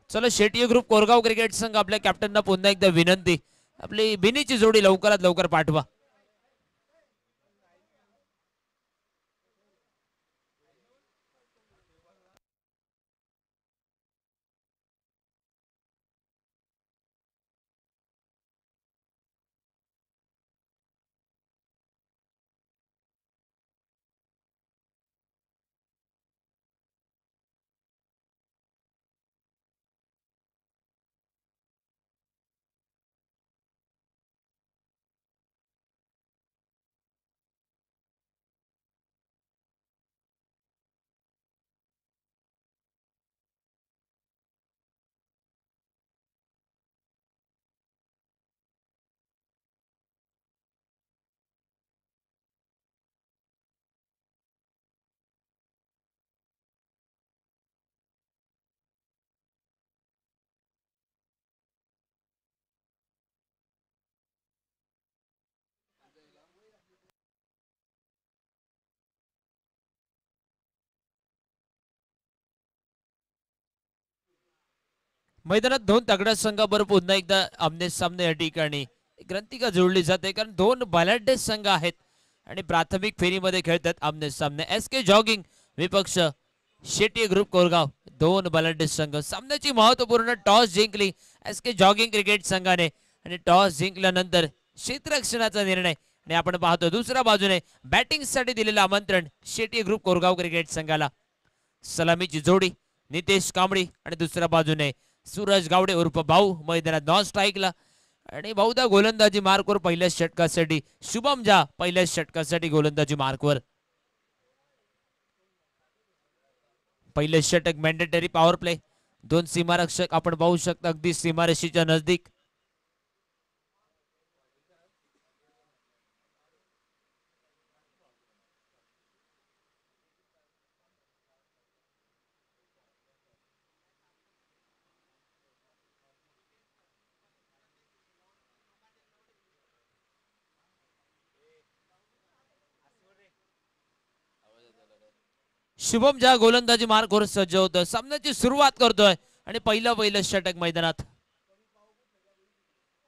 चला Shetty group Koregaon cricket संघ आपल्या कॅप्टनना पुन्हा एकदा विनंती, आपली बिनीची जोडी लवकरात लवकर पाठवा. मैदानात दोन तगड्या संघाबरोबर पुन्हा एकदा आमने सामने या ठिकाणी ग्रंथिका जोडली जाते, कारण दोन बलाढ्य संघ आहेत आणि प्राथमिक फेरीमध्ये खेळतात आमने सामने. एस के जॉगिंग विपक्ष शेट्टी ग्रुप कोरगाव, दोन बलाढ्य संघ. सामन्याची महत्वपूर्ण टॉस जिंकली एस के जॉगिंग क्रिकेट संघाने आणि टॉस जिंकल्यानंतर क्षेत्ररक्षणाचा निर्णय. आणि आपण पाहतो दुसऱ्या बाजूने बॅटिंगसाठी दिलेलं आमंत्रण शेट्टी ग्रुप कोरगाव क्रिकेट संघाला. सलामीची जोडी नितेश कांबळी आणि दुसऱ्या बाजूने सूरज गावडे उर्फ भाऊ मैदानात नॉन स्ट्राईकला. आणि बहुधा गोलंदाजी मार्कवर पहिल्या षटकासाठी शुभम झा पहिल्या षटकासाठी गोलंदाजी मार्कवर. पहिले षटक मॅन्डेटरी पॉवर प्ले, दोन सीमारक्षक आपण पाहू शकता अगदी सीमारेषेच्या नजदीक. शुभम झा गोलंदाजी मार्कवर सज्ज होतं, सामन्याची सुरुवात करतोय आणि पहिलं षटक मैदानात.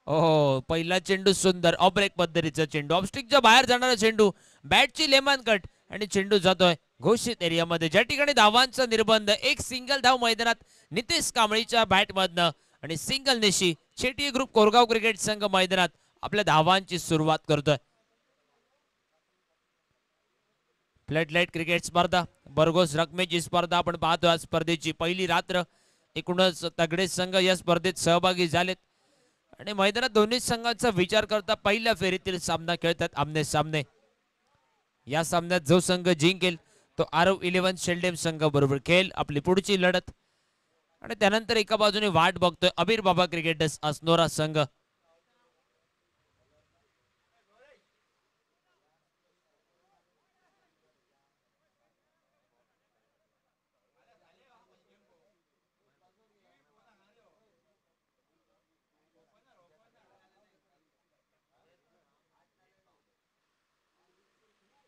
हो, पहिला चेंडू सुंदर ऑफ ब्रेक पद्धतीचा चेंडू, ऑफस्टिकच्या बाहेर जाणारा चेंडू, बॅटची लेमन कट आणि चेंडू जातोय घोषित एरियामध्ये, ज्या ठिकाणी धावांचा निर्बंध. एक सिंगल धाव मैदानात नितेश कांबळीच्या बॅटमधनं आणि सिंगल निशी शेट्टी ग्रुप कोरगाव क्रिकेट संघ मैदानात आपल्या धावांची सुरुवात करतोय. फ्लडलाईट क्रिकेट स्पर्धा, बरगोस रकमेची स्पर्धा आपण पाहतो. आज स्पर्धेची पहिली रात्र, एकूणच तगडे संघ या स्पर्धेत सहभागी झालेत आणि मैदानात दोन्ही संघांचा विचार करता पहिल्या फेरीतील सामना खेळतात आमने सामने. या सामन्यात जो संघ जिंकेल तो आरव 11 शेल्डेम संघ बरोबर खेळेल आपली पुढची लढत. आणि त्यानंतर एका बाजूने वाट बघतोय अबीर बाबा क्रिकेटर्स अस्नोरा संघ.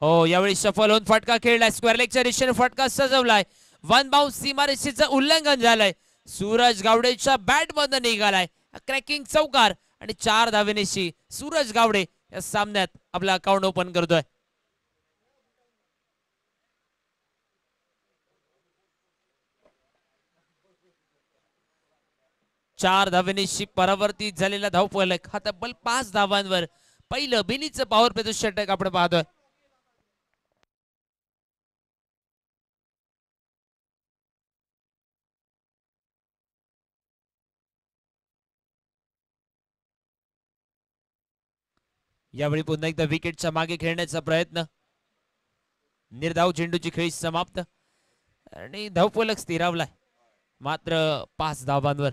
हो, यावेळी सफल होऊन फटका खेळलाय, स्क्वेअर लेगच्या दिशेने फटका सजवलाय. वन बाउंस सीमारेषेचं उल्लंघन झालंय, सूरज गावडेच्या बॅट मधून निघालाय. क्रॅकिंग चौकार आणि 4 धावेनिशी सूरज गावडे या सामन्यात आपला अकाउंट ओपन करतोय. चार धावेनिशी परावर्तित झालेला धावफलक हा तब्बल 5 धावांवर. पहिलं बिनीचं पॉवर प्लेचं षटक आपण पाहतोय. यावेळी पुन्हा एकदा विकेटच्या मागे खेळण्याचा प्रयत्न, निर्धाव चेंडूची खेळी समाप्त आणि धावफलक स्थिरावलाय मात्र 5 धावांवर.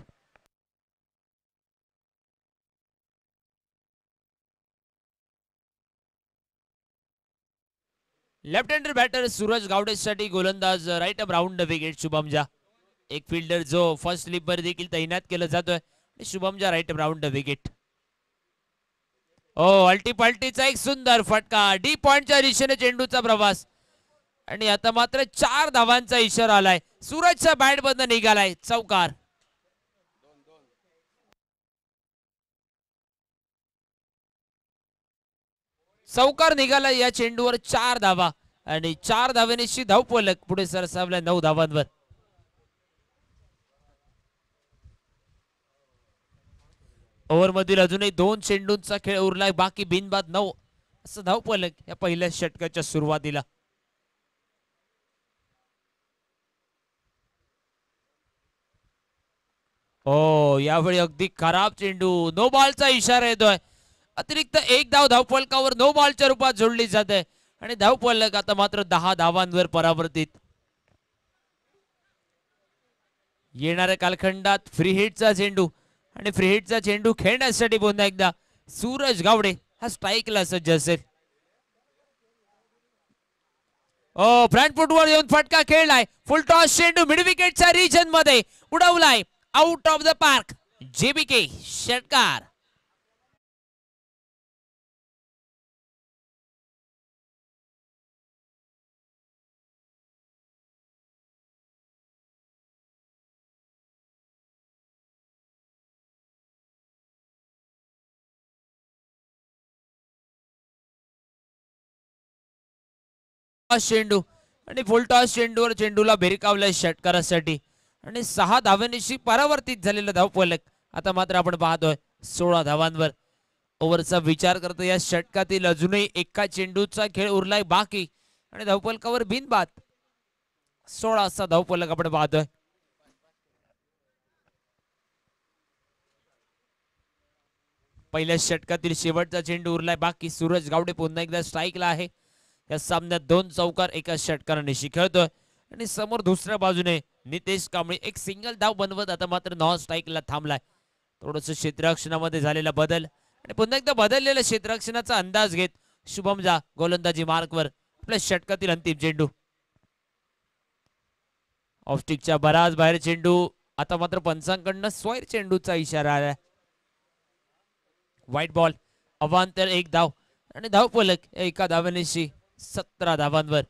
लेफ्ट हँडर बॅटर सूरज गावडेसाठी गोलंदाज राईट अप राऊंड विकेट शुभम झा. एक फिल्डर जो फर्स्ट स्लिपवर देखील तैनात केला जातोय. शुभम झा राईट अप राऊंड विकेट. ओ, अल्टी पल्टीचा एक सुंदर फटका, डी पॉइंटच्या दिशेने चेंडूचा प्रवास आणि आता मात्र 4 धावांचा इशारा आलाय. सूरजच्या बॅट मधनं निघालाय चौकार. चौकार निघाला या चेंडूवर 4 धावा आणि 4 धावेनिशी धावफलक पुढे सरसावला 9 धावांवर. ओव्हर मधील अजूनही 2 चेंडूंचा खेळ उरलाय बाकी. बिनबाद 9 असं धावफलक या पहिल्या षटकाच्या सुरुवातीला. हो, यावेळी अगदी खराब चेंडू. नो बॉलचा इशारा येतोय. अतिरिक्त 1 धाव धावफलकावर नो बॉलच्या रूपात जोडली जाते आणि धावफलक आता मात्र 10 धावांवर परावर्तित. येणाऱ्या कालखंडात फ्री हिटचा चेंडू आणि फ्री हिटचा चेंडू खेळण्यासाठी पुन्हा एकदा सूरज गावडे हा स्ट्राईकला सज्ज असेल. फ्रंट फुटवर येऊन फटका खेळलाय. फुल टॉस चेंडू मिड विकेटच्या रिजन मध्ये उडवलाय. Out of the park. जेबीके षटकार. चेंडू आणि फुलटॉस चेंडूवर चेंडूला भिरकावलाय षटकारासाठी आणि 6 धावांनिशी परावर्तित झालेला धावफलक आता मात्र आपण पाहतोय 16 धावांवर. ओव्हरचा विचार करतो या षटकातील अजूनही एका चेंडूचा खेळ उरलाय बाकी आणि धावफलकावर बिनबाद 16 असा धावफलक आपण पाहतोय. पहिल्या षटकातील शेवटचा चेंडू उरलाय बाकी. सूरज गावडे पुन्हा एकदा स्ट्राईकला आहे. या सामन्यात 2 चौकार एका षटकाराने खेळतोय आणि समोर दुसऱ्या बाजूने नितेश कांबळे एक सिंगल धाव बनवत आता मात्र नॉन स्ट्राईकला थांबलाय. थोडस क्षेत्ररक्षणामध्ये झालेला बदल आणि पुन्हा एकदा बदललेल्या क्षेत्ररक्षणाचा अंदाज घेत शुभम झा गोलंदाजी मार्कवर. आपल्या षटकातील अंतिम चेंडू ऑफस्टिकच्या बराच बाहेर चेंडू. आता मात्र पंचांकडनं स्वैर चेंडूचा इशारा आला. White ball. अवांतर 1 धाव आणि धावफलक एका धावानिशी 17 धावांवर.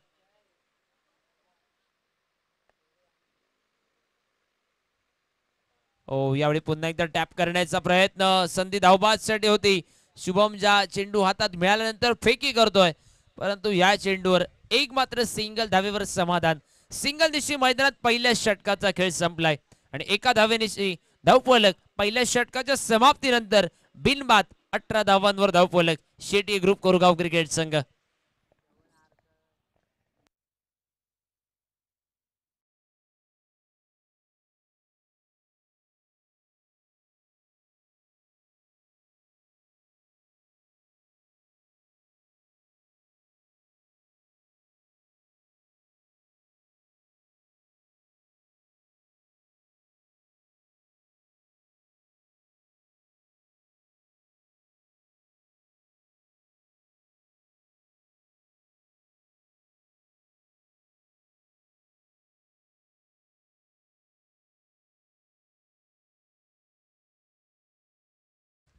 यावेळी पुन्हा एकदा टॅप करण्याचा प्रयत्न. संधी धावबाजसाठी होती. शुभम झा चेंडू हातात मिळाल्यानंतर फेकी करतोय परंतु या चेंडूवर एक मात्र सिंगल धावेवर समाधान. सिंगल दिशी मैदानात पहिल्या षटकाचा खेळ संपलाय आणि एका धावेनिशी धावफलक पहिल्या षटकाच्या समाप्तीनंतर बिनबाद 18 धावांवर धावफलक. शेटी ग्रुप कोरगाव क्रिकेट संघ.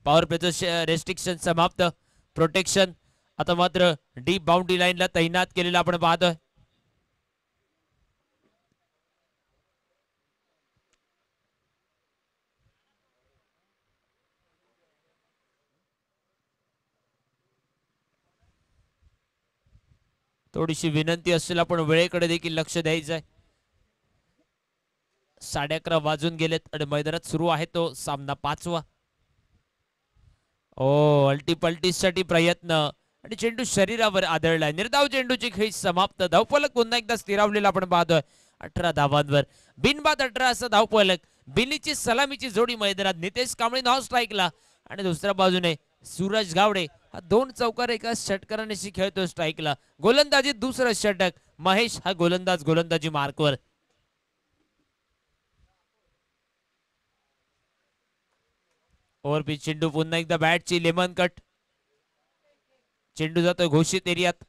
पॉवर प्लेचं रेस्ट्रिक्शन समाप्त. प्रोटेक्शन आता मात्र डीप बाउंड्री लाईनला तैनात केलेला आपण पाहतोय. थोडीशी विनंती असेल आपण वेळेकडे देखील लक्ष द्यायचं आहे. 11:30 वाजून गेलेत आणि मैदानात सुरू आहे तो सामना 5वा. अल्टीपल्टीसाठी प्रयत्न आणि चेंडू शरीरावर आदळलाय. निर्धाव चेंडूची खेळी समाप्त. धावफलक पुन्हा एकदा स्थिरावलेला आपण पाहतोय 18 धावांवर. बिनबाद 18 असा धावफलक. बिलीची सलामीची जोडी मैदानात. नितेश कांबळे नॉन स्ट्राईकला आणि दुसऱ्या बाजूने सूरज गावडे हा 2 चौकार एका षटकाराने खेळतो स्ट्राईकला. गोलंदाजी दुसरं षटक. महेश हा गोलंदाज गोलंदाजी मार्कवर. ओव्हरपिच चेंडू पुन्हा एकदा बॅटची लेमन कट. चेंडू जातोय घोषित एरियात.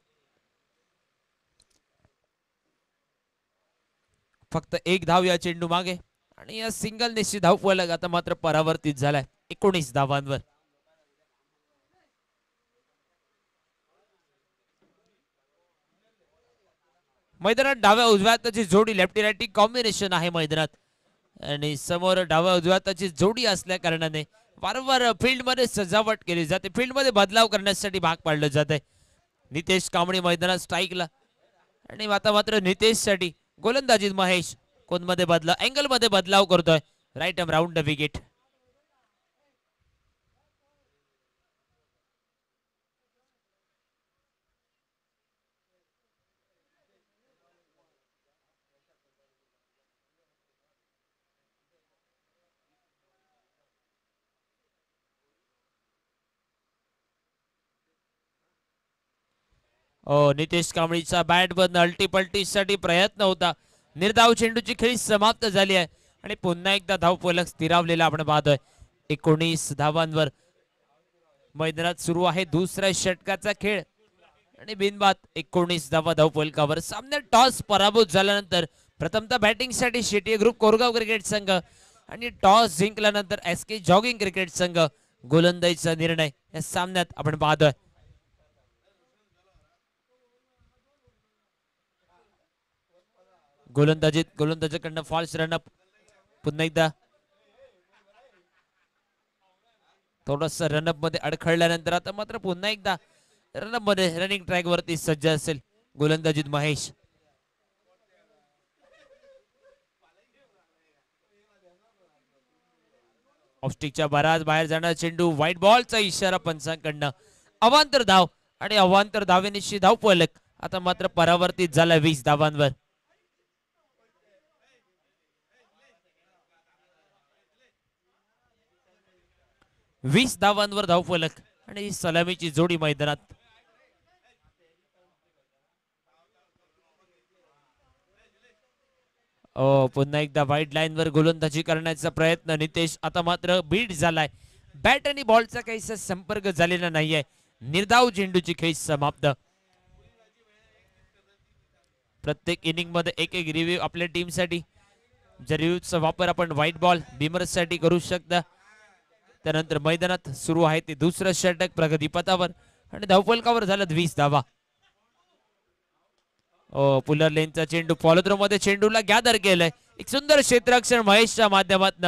फक्त 1 धाव या चेंडू मागे आणि या सिंगल निश्चित धावफलक आता मात्र परावर्तित झालाय 19 धावांवर. मैदानात डाव्या उजव्या हाताची जोडी लेफ्टी राईटी कॉम्बिनेशन आहे मैदानात आणि समोर डाव्या उजव्या हाताची जोडी असल्या कारणाने वारंवार फील्ड मध्ये सजावट केली जाते. फील्ड मध्ये बदलाव करण्यासाठी भाग पाडलं जाते. नितेश कांबळे मैदानात स्ट्राईकला आणि आता मात्र नितेश साठी गोलंदाजीत महेश कोणमध्ये अँगल मध्ये बदलाव करतोय. Right arm round the wicket. Nitesh कांबळीचा बॅट बंद अल्टीपल्टीसाठी प्रयत्न होता. निर्धाव चेंडूची खेळी समाप्त झाली आहे आणि पुन्हा एकदा धावफलक स्थिरावलेला आपण पाहतोय. 19 धावांवर मैदानात सुरू आहे दुसऱ्या षटकाचा खेळ आणि बिनबाद 19 धावा धावफलकावर. सामन्यात टॉस पराभूत झाल्यानंतर प्रथमतः बॅटिंग साठी शेट्टी ग्रुप कोरगाव क्रिकेट संघ आणि टॉस जिंकल्यानंतर एसके जॉगिंग क्रिकेट संघ गोलंदाजीचा निर्णय या सामन्यात आपण पाहतोय. गोलंदाजीकडनं फॉल्स रनअप. पुन्हा एकदा थोडस रनअप मध्ये अडखळल्यानंतर आता मात्र पुन्हा एकदा रनअप मध्ये रनिंग ट्रॅक वरती सज्ज असेल गोलंदाजीत महेश. ऑफस्टिकच्या बराच बाहेर जाणार चेंडू. व्हाईट बॉलचा इशारा पंचांकडनं. अवांतर धाव आणि अवांतर धावेनिशी धावफलक आता मात्र परावर्तित झाला 20 धावांवर. 20 धावांवर धावफलक आणि सलामीची जोडी मैदानात. पुन्हा एकदा व्हाईट लाईन वर गोलंदाजी करण्याचा प्रयत्न नितेश. आता मात्र बीट झालाय. बॅट आणि बॉलचा काहीसा संपर्क झालेला नाहीये. निर्धाव चेंडूची खेळ समाप्त. प्रत्येक इनिंग मध्ये एक एक रिव्ह्यू आपल्या टीम साठी. ज्या रिव्ह्यूचा वापर आपण व्हाईट बॉल बिमर साठी करू शकता. त्यानंतर मैदानात सुरू आहे ते दुसरं षटक प्रगतीपथावर आणि धावफलकावर झालं 20 धावा. पुलर लेनचा चेंडू फॉलोथ्रो मध्ये चेंडूला गॅदर केलंय. एक सुंदर क्षेत्ररक्षण महेशच्या माध्यमातून.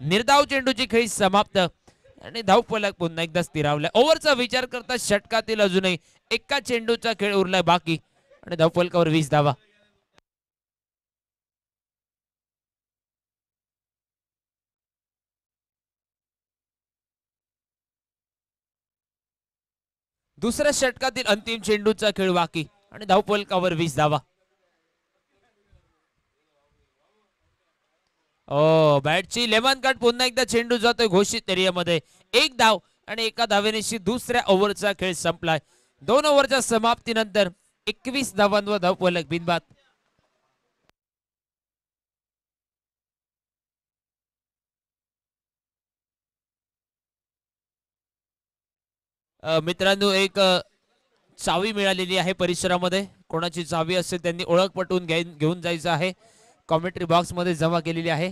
निर्धाव चेंडूची खेळी समाप्त आणि धावफलक पुन्हा एकदा स्थिरावलाय. ओव्हरचा विचार करता षटकातील अजूनही एका चेंडूचा खेळ उरलाय बाकी आणि धावफलकावर 20 धावा. दुसऱ्या षटकातील अंतिम चेंडूचा खेळ बाकी आणि धावफलकावर 20 धावा. बॅटची लेमन कट. पुन्हा एकदा चेंडू जातोय घोषित एरियामध्ये. एक धाव आणि एका धावेनिशी दुसऱ्या ओव्हरचा खेळ संपलाय. 2 ओव्हरच्या समाप्तीनंतर 21 धावांवर धावफलक बिनबाद. मित्रांनो एक चावी मिळालेली आहे परिसरामध्ये. कोणाची चावी असेल त्यांनी ओळख पटवून घेऊन जायचं आहे. कॉमेंट्री बॉक्स मध्ये जमा केलेली आहे.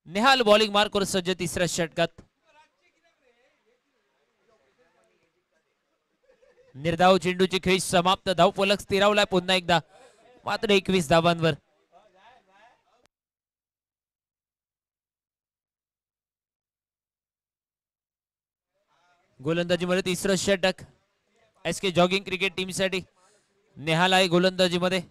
नेहाल बॉलिंग मार्कवर सज्ज तिसऱ्या षटकात. निर्धाव चेंडूची खेळी समाप्त. धावफलक स्थिरावलाय पुन्हा एकदा मात्र 21 धावांवर. गोलंदाजीमध्ये तिसरं षटक एसके जॉगिंग क्रिकेट टीम साठी. नेहाल आहे गोलंदाजीमध्ये.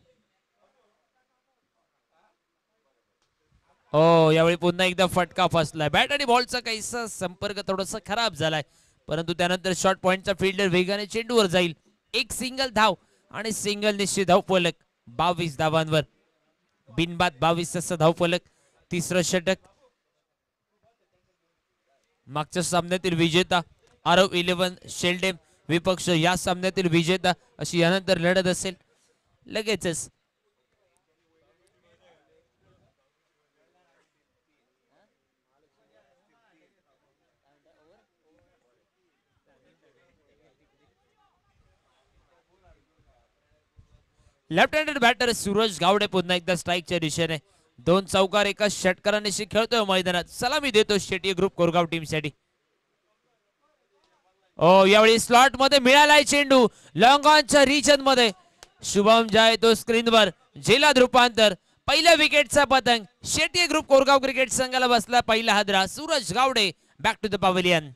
यावेळी पुन्हा एकदा फटका फसलाय. बॅट आणि बॉलचा काहीसा संपर्क थोडासा खराब झालाय परंतु त्यानंतर शॉर्ट पॉइंटचा फिल्डर वेगाने चेंडूवर जाईल. एक सिंगल धाव आणि सिंगल निश्चित धावफलक 22 धावांवर. बिनबाद 22 धावफलक. तिसरं षटक मागच्या सामन्यातील विजेता आरव 11 शेल्डेम विपक्ष या सामन्यातील विजेता अशी यानंतर लढत असेल लगेचच. Left handed batter Suraj Gawde पुन्हा एकदा स्ट्राईकच्या दिशेने 2 चौकार एका षटकारानिशी खेळतोय मैदानात. सलामी देतो शेट्टी ग्रुप कोरगाव टीमसाठी. यावेळी स्लॉट मध्ये मिळालाय चेंडू लॉंग ऑनच्या रिजन मध्ये. शुभम जाय तो स्क्रीनवर झेलात रूपांतर. पहिल्या विकेटचा पतंग शेट्टी ग्रुप कोरगाव क्रिकेट संघाला बसला पहिला हादरा. Suraj Gawade back to the pavilion.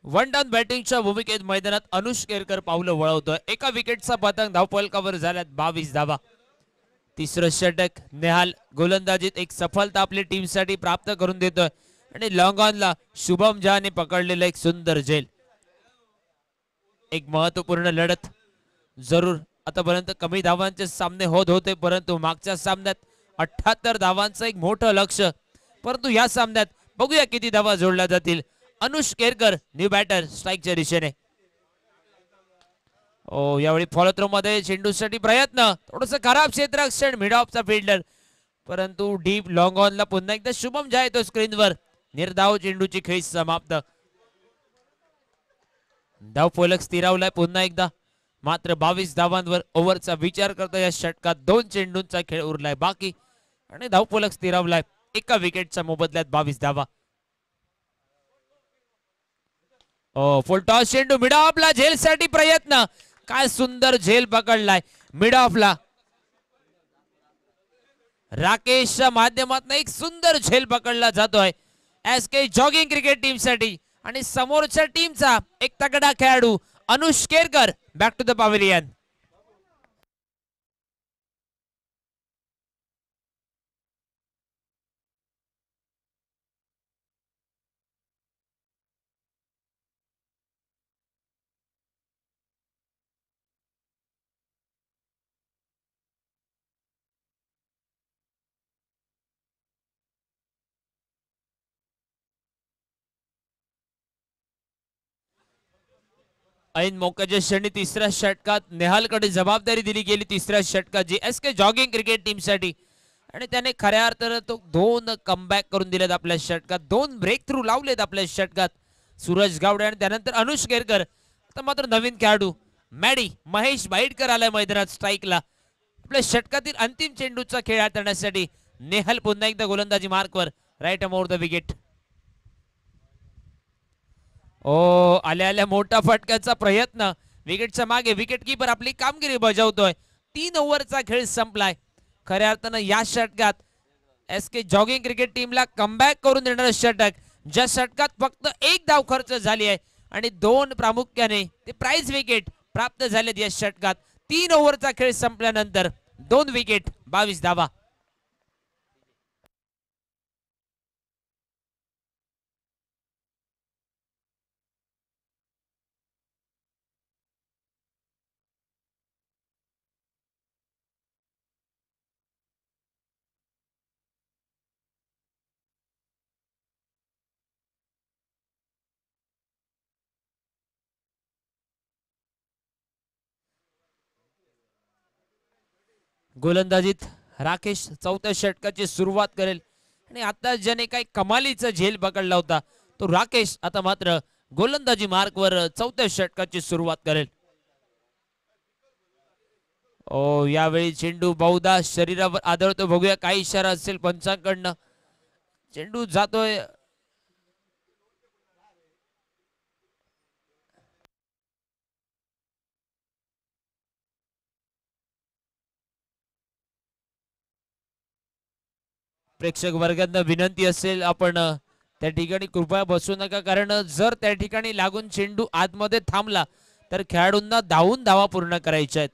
One down बॅटिंगच्या भूमिकेत मैदानात अनुष केरकर पावलं वळवतोय. एका विकेटचा पतंग धावफलकावर झाल्यात 22 धावा. तिसरं षटक नेहाल गोलंदाजीत एक सफलता आपल्या टीमसाठी प्राप्त करून देतोय आणि लॉंग ऑनला शुभम जहाने पकडलेलं एक सुंदर झेल. एक महत्वपूर्ण लढत. जरूर आतापर्यंत कमी धावांचे सामने होत होते परंतु मागच्या सामन्यात 78 धावांचं एक मोठं लक्ष. परंतु या सामन्यात बघूया किती धावा जोडल्या जातील. अनुष केरकर न्यू बॅटर स्ट्राईकच्या दिशेने. यावेळी फॉलो थ्रो मध्ये चेंडूसाठी प्रयत्न. थोडस खराब क्षेत्ररक्षण मिड ऑफचा फिल्डर परंतु डीप लॉंग ऑनला पुन्हा एकदा शुभम जाय तो स्क्रीनवर. निर्धाव चेंडूची खेळी समाप्त. धाव फलक स्थिरावलाय पुन्हा एकदा. मात्र 22 धावांवर ओव्हरचा विचार करता या षटकात 2 चेंडूंचा खेळ उरलाय बाकी आणि धाव फलक स्थिरावलाय. एका विकेटच्या मोबदल्यात 22 धावा. फुल टॉस चेंडू मिड ऑफला झेलसाठी प्रयत्न. काय सुंदर झेल पकडलाय मिड ऑफला. राकेशच्या माध्यमातून एक सुंदर झेल पकडला जातोय एसके जॉगिंग क्रिकेट टीमसाठी आणि समोरच्या टीमचा एक तगडा खेळाडू Anush Kerkar back to the pavilion. ऐन मोक्याच्या क्षणी तिसऱ्या षटकात नेहालकडे जबाबदारी दिली गेली. तिसऱ्या षटकात जी एसके जॉगिंग क्रिकेट टीमसाठी आणि त्याने खऱ्या अर्थानं तो 2 कमबॅक करून दिलेत आपल्या षटकात. 2 ब्रेक थ्रू लावलेत आपल्या षटकात सूरज गावडे आणि त्यानंतर अनुष केरकर. आता मात्र नवीन खेळाडू मॅडी महेश बाईटकर आलाय मैदानात स्ट्राईकला. आपल्या षटकातील अंतिम चेंडूचा खेळ हाताळण्यासाठी नेहल पुन्हा एकदा गोलंदाजी मार्कवर. Right arm over the wicket. आल्या आल्या मोठा फटक्याचा प्रयत्न. विकेटच्या मागे विकेट किपर आपली कामगिरी बजावतोय. 3 ओव्हरचा खेळ संपलाय. खऱ्या अर्थानं या षटकात एसके जॉगिंग क्रिकेट टीमला कमबॅक करून देणारं षटक. ज्या षटकात फक्त 1 धाव खर्च झाली आहे आणि 2 प्रामुख्याने ते प्राइज विकेट प्राप्त झालेत या षटकात. 3 ओव्हरचा खेळ संपल्यानंतर 2 विकेट 22 धावा. गोलंदाजीत राकेश चौथ्या षटकाची सुरुवात करेल आणि आता ज्याने काही कमालीचा झेल पकडला होता तो राकेश आता मात्र गोलंदाजी मार्कवर चौथ्या षटकाची सुरुवात करेल. यावेळी चेंडू बहुधा शरीरावर आदळतो. बघूया काय इशारा असेल पंचांकडनं. चेंडू जातोय. प्रेक्षक वर्गांना विनंती असेल आपण त्या ठिकाणी कृपया बसू नका, कारण जर त्या ठिकाणी लागून चेंडू आतमध्ये थांबला तर खेळाडूंना धावून धावा पूर्ण करायच्या आहेत.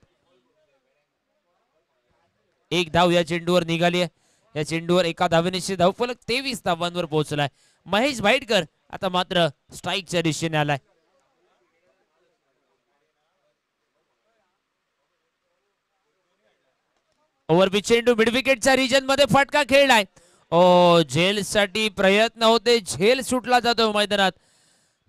एक धाव या चेंडूवर निघाली आहे. या चेंडूवर एका धावेनिशी धावफलक 23 धावांवर पोहोचलाय. महेश भाईटकर आता मात्र स्ट्राईकच्या दिशेने आलाय. ओव्हरपिच चेंडू मिड विकेटच्या रिजन मध्ये फटका खेळलाय. ओ झेल साठी प्रयत्न होते, झेल सुटला जातो मैदानात.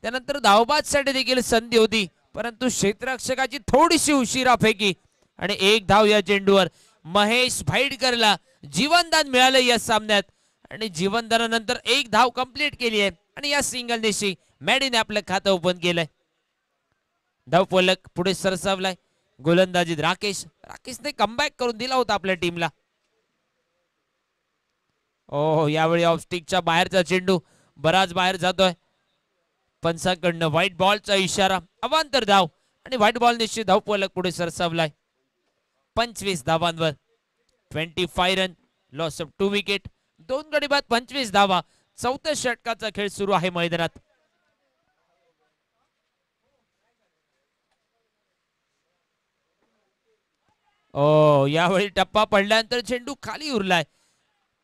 त्यानंतर धावबादसाठी देखील संधी होती, परंतु क्षेत्ररक्षकाची थोडीशी उशिरा फेकी आणि एक धाव या चेंडूवर. महेश भाईटकरला जीवनदान मिळालं या सामन्यात आणि जीवनदानानंतर एक धाव कंप्लीट केली आहे आणि या सिंगल दिवशी मॅडीने आपलं खातं ओपन केलंय. धावफलक पुढे सरसावलाय. गोलंदाजीत राकेशने कमबॅक करून दिला होता आपल्या टीमला. ओ यावेळी ऑफ स्टिकच्या बाहेरचा चेंडू बराच बाहेर जातोय. पंचांकडनं व्हाईट बॉलचा इशारा, अवांतर धाव आणि व्हाईट बॉल निश्चित धावफलक पुढे सरसावलाय. 25 धावांवर 25 रन, लॉस ऑफ 2 विकेट, 2 गडी बाद 25 धावा. चौथ्या षटकाचा खेळ सुरू आहे मैदानात. ओ यावेळी टप्पा पडल्यानंतर चेंडू खाली उरलाय.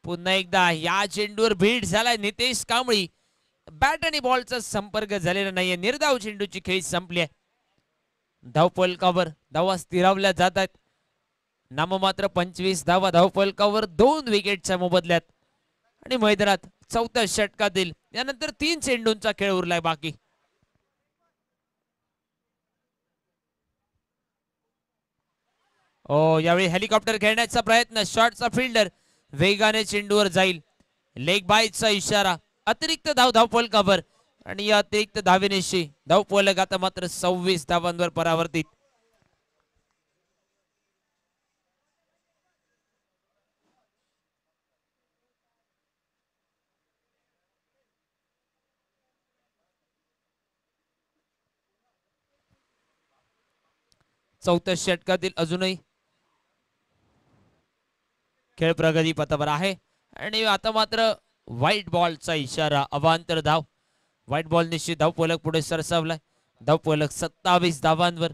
पुन्हा एकदा या चेंडूवर भीड झालाय नितेश कांबळी. बॅट आणि बॉलचा संपर्क झालेला नाहीये. निर्धाव चेंडूची खेळी संपली आहे. धावफलकावर धावा स्थिरावल्या जात आहेत. नाममात्र 25 धावा धावफलकावर 2 विकेटच्या मोबदल्यात आणि मैदानात चौथ्या षटकातील यानंतर 3 चेंडूंचा खेळ उरलाय बाकी. ओ यावेळी हेलिकॉप्टर खेळण्याचा प्रयत्न, शॉटचा फिल्डर वेगाने चेंडूवर जाईल. लेग बायचा इशारा, अतिरिक्त धाव धावफलकावर आणि या अतिरिक्त धावेनिशी धावफलक आता मात्र 26 धावांवर परावर्तित. चौथ्या षटकातील अजूनही खेळ प्रगती पथावर आहे आणि आता मात्र व्हाईट बॉलचा इशारा, अवांतर धाव. व्हाईट बॉल निश्चित धावफलक पुढे सरसावलाय. धावफलक 27 धावांवर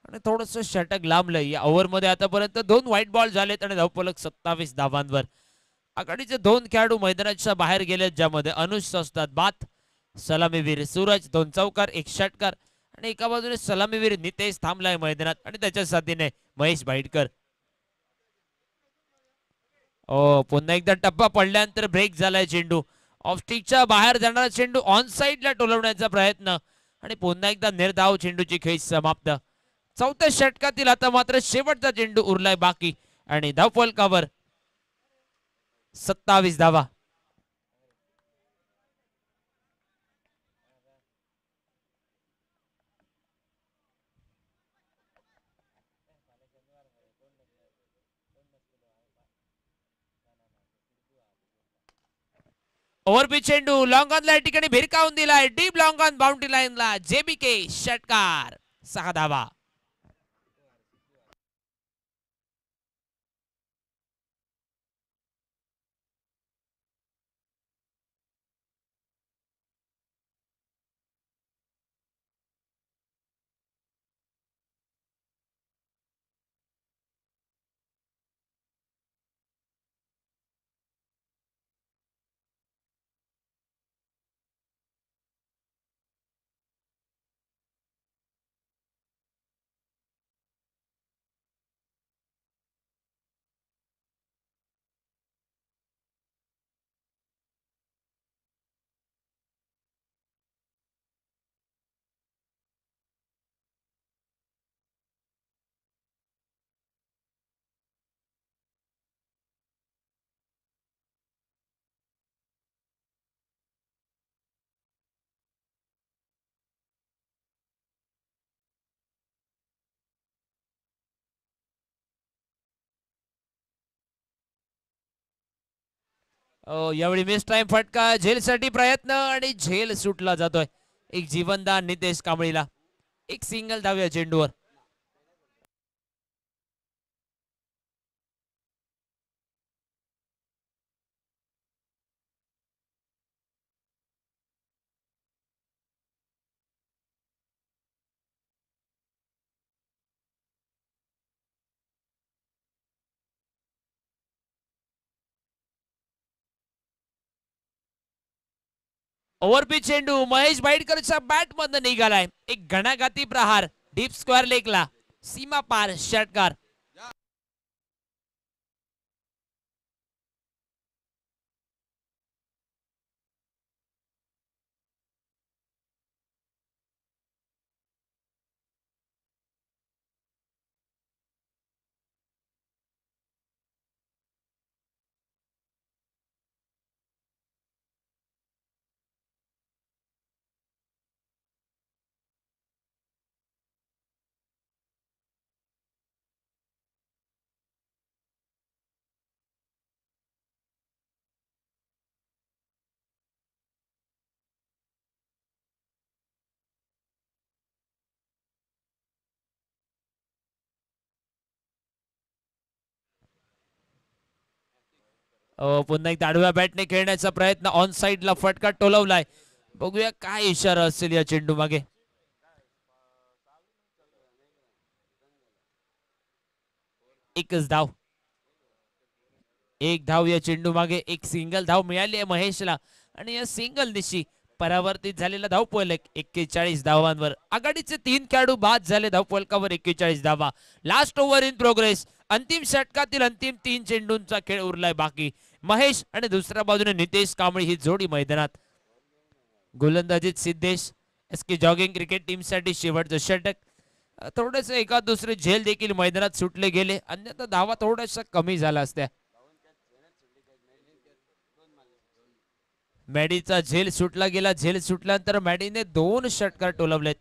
आणि थोडस षटक लांबलंय. या ओव्हरमध्ये आतापर्यंत 2 व्हाईट बॉल झालेत आणि धावफलक 27 धावांवर. आघाडीचे 2 खेळाडू मैदानाच्या बाहेर गेलेत, ज्यामध्ये अनुज सस्ताद बात, सलामीवीर सूरज, 2 चौकार 1 षटकार आणि एका बाजूने सलामीवीर नितेश थांबलाय मैदानात आणि त्याच्या साथीने महेश भाईटकर. ओ पुन्हा एकदा टप्पा पडल्यानंतर ब्रेक झालाय चेंडू. ऑफ स्टिकच्या बाहेर जाणारा चेंडू ऑन साइडला टोलवण्याचा प्रयत्न आणि पुन्हा एकदा निर्धाव चेंडूची खेळ समाप्त. चौथ्या षटकातील आता मात्र शेवटचा चेंडू उरलाय बाकी आणि धावफलकावर 27 धावा. ओव्हरपिच चेंडू लॉंग ऑन या ठिकाणी भिरकावून दिलाय. डीप लॉंग ऑन बाउंड्री लाईनला जेबीके षटकार, 6 धावा. यावेळी मिस टाइम फटका, झेलसाठी प्रयत्न आणि झेल सुटला जातोय. एक जीवनदान नितेश कांबळीला, एक सिंगल धाव या चेंडूवर. ओव्हरपिच चेंडू महेश बाईटकरच्या बॅट मधनं निघालाय. एक घणाघाती प्रहार डीप स्क्वेअर लेगला, सीमा पार षटकार. पुन्हा एक आडव्या बॅटने खेळण्याचा प्रयत्न, ऑन साइडला फटका टोलवलाय. बघूया काय इशारा असेल या चेंडू मागे. एकच धाव, एक धाव या चेंडू मागे. एक सिंगल धाव मिळाली आहे महेशला आणि या सिंगल दिशी परावर्तित झालेला धावफलक 41 धावांवर. आघाडीचे 3 खेळाडू बाद झाले धावफलकावर. 41 धावा. Last over in progress. अंतिम षटकातील अंतिम 3 चेंडूंचा खेळ उरलाय बाकी. महेश आणि दुसऱ्या बाजूने नितेश कांबळी ही जोडी मैदानात. गोलंदाजीत Siddhesh. SK jogging cricket team साठी शेवटचं षटक. थोडेसे एका दुसरे झेल देखील मैदानात सुटले गेले, अन्यथा धावा थोड्याशा कमी झाल्या असत्या. मॅडीचा झेल सुटला गेला. झेल सुटल्यानंतर मॅडीने 2 षटकार टोलवलेत.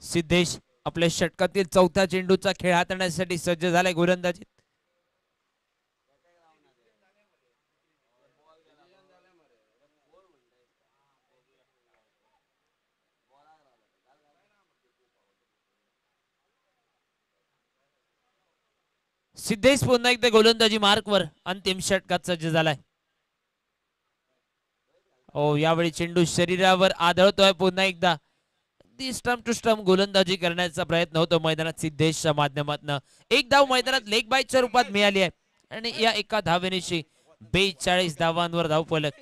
सिद्धेश आपल्या षटकातील चौथ्या चेंडूचा खेळ हाताळण्यासाठी सज्ज झालाय गोलंदाजीत. सिद्धेश पुन्हा एकदा गोलंदाजी मार्कवर अंतिम षटकात सज्ज झालाय. हो, यावेळी चेंडू शरीरावर आदळतोय पुन्हा एकदा. स्टंप टू स्टंप गोलंदाजी करण्याचा प्रयत्न होतो मैदानात सिद्धेशच्या माध्यमातून. एक धाव मैदानात लेग बायच्या रूपात मिळाली आहे आणि या एका धावेनिशी 42 धावांवर धावफलक.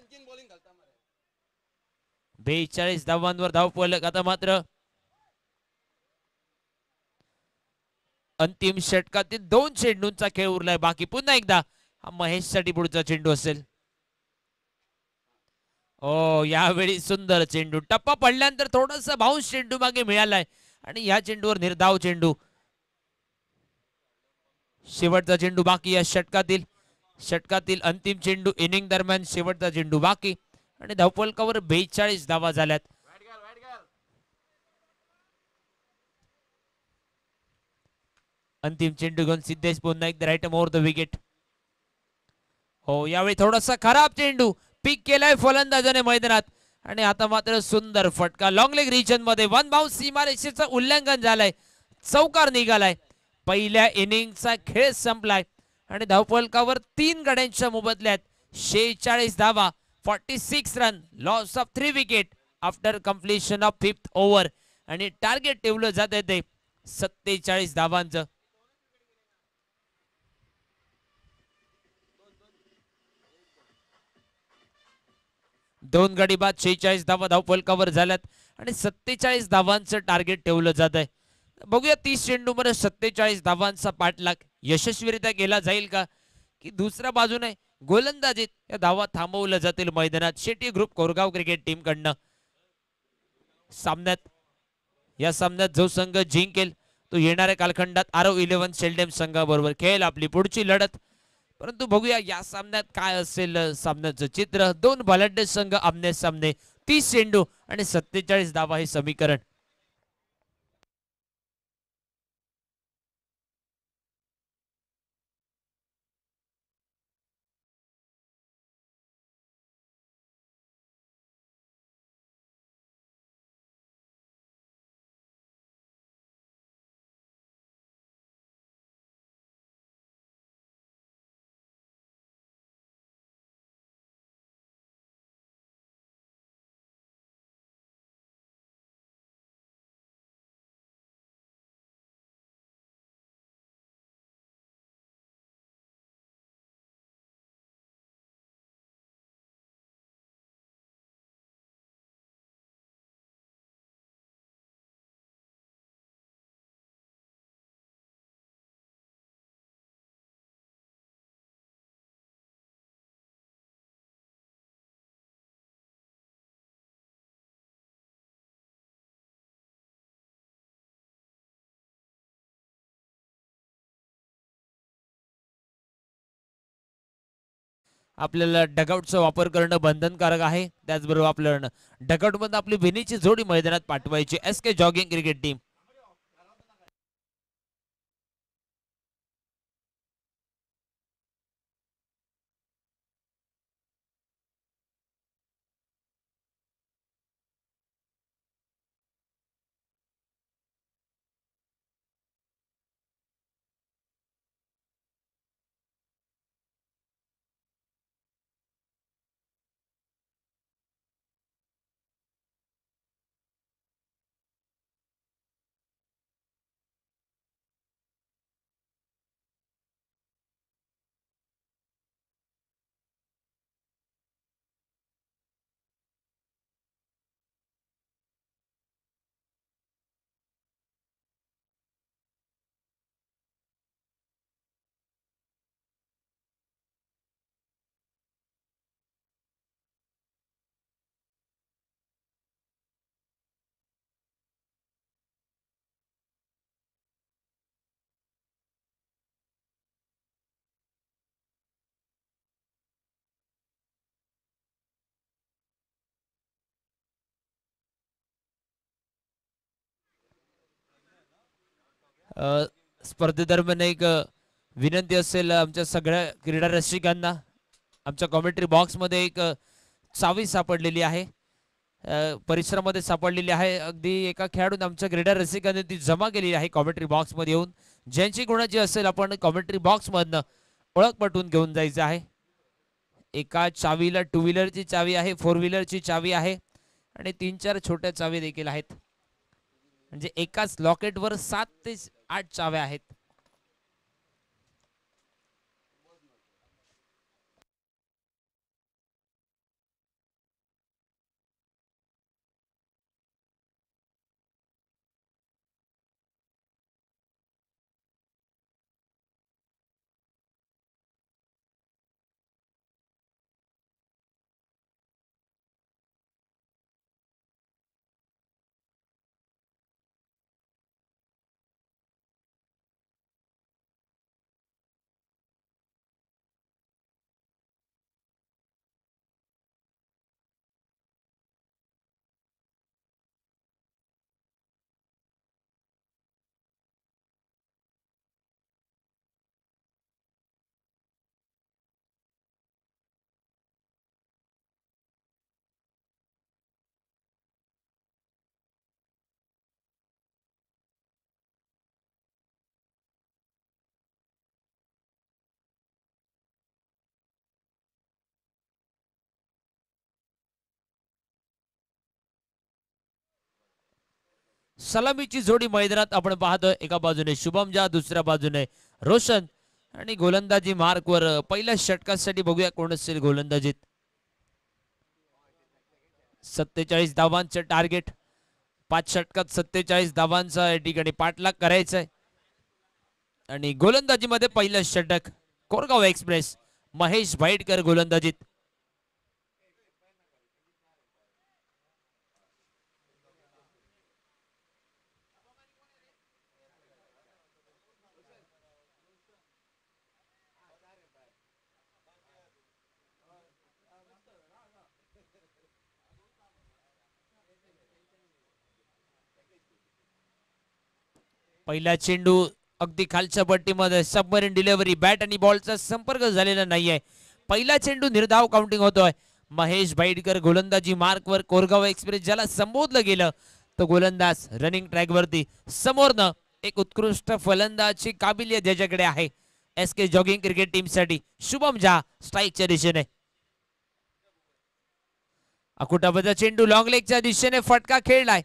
42 धावांवर धावफलक. आता मात्र अंतिम षटकातील 2 चेंडूंचा खेळ उरलाय बाकी. पुन्हा एकदा हा महेशसाठी पुढचा चेंडू असेल. हो, यावेळी सुंदर चेंडू. टप्पा पडल्यानंतर थोडासा बाउन्स चेंडू मागे मिळालाय आणि या चेंडूवर निर्धाव चेंडू. शेवटचा चेंडू बाकी या षटकातील अंतिम चेंडू. इनिंग दरम्यान शेवटचा चेंडू बाकी आणि धावफलकावर 42 धावा झाल्यात. अंतिम चेंडू घेऊन सिद्धेश पुन्हा एकदा राईट ओव्हर द विकेट. हो, यावेळी थोडासा खराब चेंडू पिक केलाय फलंदाजाने मैदानात आणि आता मात्र सुंदर फटका लॉंग लेग रिजन मध्ये. 1 बाउन्स सीमारेषेचं उल्लंघन झालंय. चौकार निघालाय. पहिल्या इनिंगचा खेळ संपलाय आणि धावफलकावर 3 गड्यांच्या मोबदल्यात 46 धावा, 46 run, loss of 3 wicket after completion of 5th over आणि टार्गेट ठेवलं जात आहे ते 47 धावांचं. 2 गडी बाद 46 धावा धावफलकावर झाल्यात आणि 47 धावांचं टार्गेट ठेवलं जात आहे. बघूया 30 चेंडूमध्ये 47 धावांचा पाठलाग यशस्वीरित्या केला जाईल का, की दुसऱ्या बाजूने गोलंदाजीत या धावा थांबवल्या जातील मैदानात Shetty group Koregaon cricket team कडनं. या सामन्यात जो संघ जिंकेल तो येणाऱ्या कालखंडात आरव 11 शेल्डेम संघाबरोबर खेळेल आपली पुढची लढत. परंतु बघूया या सामन्यात काय असेल सामन्याचं चित्र. 2 बलाढ्य संघ आमने सामने. 30 चेंडू आणि 47 धावा हे समीकरण. आपल्याला डगआउटचा वापर करणं बंधनकारक आहे. त्याचबरोबर आपल्याला डगआउटमध्ये आपली भिनीची जोडी मैदानात पाठवायची. SK jogging cricket team. स्पर्धेदरम्यान एक विनंती असेल आमच्या सगळ्या क्रीडा रसिकांना. आमच्या कॉमेंट्री बॉक्समध्ये एक चावी सापडलेली आहे, परिसरामध्ये सापडलेली आहे. अगदी एका खेळाडून आमच्या क्रीडा रसिकांनी ती जमा केलेली आहे कॉमेंट्री बॉक्समध्ये येऊन. ज्यांची गुणाची असेल आपण कॉमेंट्री बॉक्समधनं ओळख पटवून घेऊन जायचं आहे. एका चावीला टू व्हीलरची चावी आहे, फोर व्हीलरची चावी आहे आणि 3-4 छोट्या चावी देखील आहेत. म्हणजे एकाच लॉकेटवर 7 ते 8 चाव्या आहेत. सलामीची जोडी मैदानात आपण पाहतोय. एका बाजूने शुभम झा, दुसऱ्या बाजूने रोशन. आणि गोलंदाजी मार्कवर पहिल्या षटकासाठी बघूया कोण असेल गोलंदाजीत. 47 धावांचे टार्गेट. 5 षटकात 47 धावांचा या ठिकाणी पाठलाग करायचा आहे. आणि गोलंदाजीमध्ये पहिलं षटक कोरगाव एक्सप्रेस, महेश भाईटकर गोलंदाजीत. पहिला चेंडू अगदी खालच्या पट्टीमध्ये, सबमरीन डिलिव्हरी, बॅट आणि बॉलचा संपर्क झालेला नाहीये. पहिला चेंडू निर्धाव काउंटिंग होतोय. महेश भाईटकर गोलंदाजी मार्कवर. कोरगाव एक्सप्रेस ज्याला संबोधलं गेलं तो गोलंदाज रनिंग ट्रॅक वरती. समोरनं एक उत्कृष्ट फलंदाजची काबिलियत ज्याच्याकडे आहे SK जॉगिंग क्रिकेट टीम साठी शुभम झा स्ट्राईकच्या दिशेने. अकुटाबद्दल चेंडू लॉंग लेगच्या दिशेने फटका खेळलाय.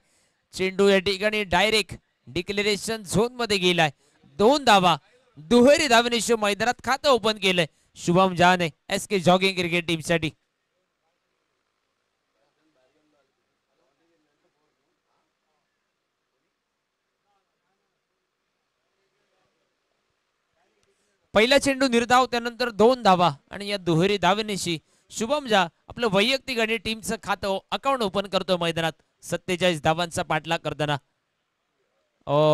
चेंडू या ठिकाणी डायरेक्ट डिक्लेरेशन झोन मध्ये गेलाय. 2 धावा, दुहेरी धावेने मैदानात खातं ओपन केलंय शुभम झा ने SK जॉगिंग क्रिकेट टीम साठी. पहिला चेंडू निर्धाव, त्यानंतर 2 धावा आणि या दुहेरी धावेनिशी शुभम झा आपलं वैयक्तिक आणि टीमचं खातं अकाउंट ओपन करतो मैदानात 47 धावांचा पाठलाग करताना.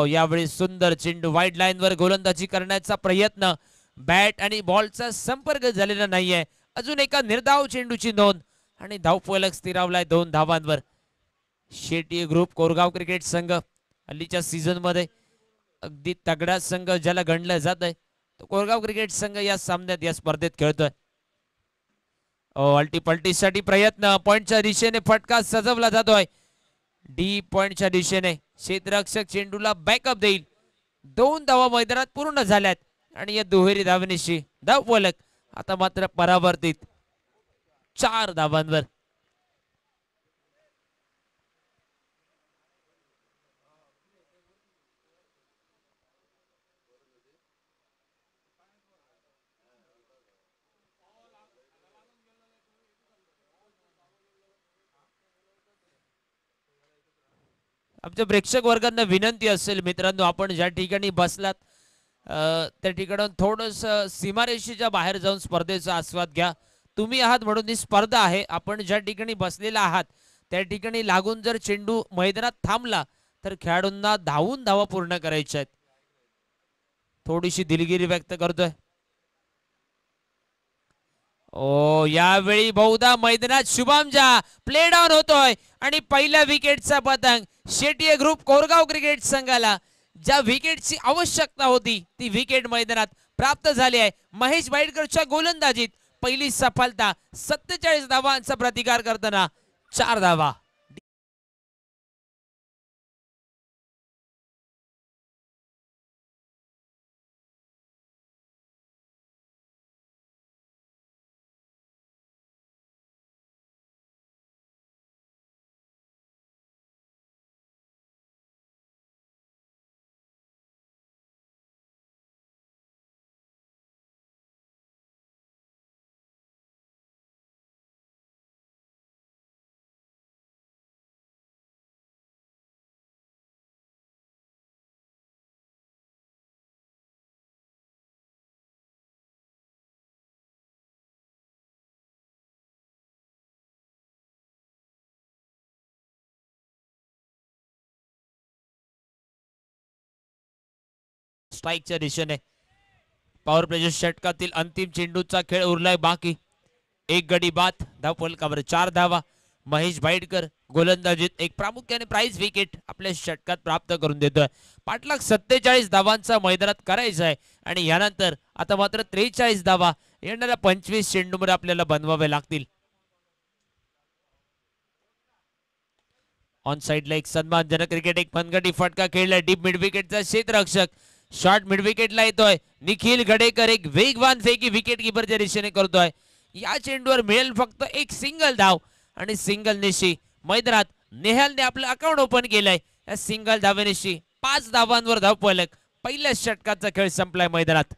यावेळी सुंदर चेंडू वाईड लाईन वर गोलंदाजी करण्याचा प्रयत्न. बॅट आणि बॉलचा संपर्क झालेला नाहीये. अजून एका निर्धाव चेंडूची नोंद आणि धावफलक स्थिरावलाय 2 धावांवर. शेट्टी ग्रुप कोरगाव क्रिकेट संघ हल्लीच्या सीझन मध्ये अगदी तगडा संघ ज्याला गणलं जात आहे तो कोरगाव क्रिकेट संघ या सामन्यात या स्पर्धेत खेळतोय. अल्टी पलटीसाठी प्रयत्न, पॉइंटच्या दिशेने फटका सजवला जातोय. डी पॉइंटच्या दिशेने क्षेत्ररक्षक चेंडूला बॅकअप देईल. 2 धावा मैदानात पूर्ण झाल्यात आणि या दुहेरी धावनिशी धावफलक आता मात्र परावर्तित 4 धावांवर. आमच्या प्रेक्षक वर्गांना विनंती असेल मित्रांनो, आपण ज्या ठिकाणी बसलात त्या ठिकाणून थोडस सीमारेषेच्या बाहेर जाऊन स्पर्धेचा आस्वाद घ्या. तुम्ही आहात म्हणून ही स्पर्धा आहे. आपण ज्या ठिकाणी बसलेला आहात त्या ठिकाणी लागून जर चेंडू मैदानात थांबला तर खेळाडूंना धावून धावा पूर्ण करायच्या आहेत. थोडीशी दिलगिरी व्यक्त करतोय. यावेळी बहुधा मैदानात शुभमचा प्ले डाऊन होतोय आणि पहिल्या विकेटचा पतंग शेट्टी ग्रुप कोरगाव क्रिकेट संघाला ज्या विकेटची आवश्यकता होती ती विकेट मैदानात प्राप्त झाली आहे. महेश वाईडकरच्या गोलंदाजीत पहिली सफलता. 47 धावांचा प्रतिकार करताना 4 धावा. स्ट्राईकच्या दिशेने पॉवर प्लेच्या षटकातील अंतिम चेंडूचा खेळ उरलाय बाकी. एक गडी बाद. धावफलकावर 4 धावा. महेश भाईडकर गोलंदाजीत एक प्रामुख्याने प्राइज विकेट आपल्या षटकात प्राप्त करून देतोय. पाठलाग 47 धावांचा मैदानात करायचा आहे आणि यानंतर आता मात्र 43 धावा येणाऱ्या 25 चेंडूमध्ये आपल्याला बनवावे लागतील. ऑन साइडला एक सन्मानजनक क्रिकेट एक मनगटी फटका खेळला डीप मिड विकेटचा क्षेत्ररक्षक शॉर्ट मिड विकेटला येतोय. निखिल गडेकर एक वेगवान फेकी विकेट किपरच्या दिशेने करतोय. या चेंडूवर मिळेल फक्त एक सिंगल धाव आणि सिंगल निशी मैदानात नेहालने आपलं अकाउंट ओपन केलंय. या सिंगल धावेनिशी 5 धावांवर धावफलक. पहिल्या षटकाचा खेळ संपलाय मैदानात.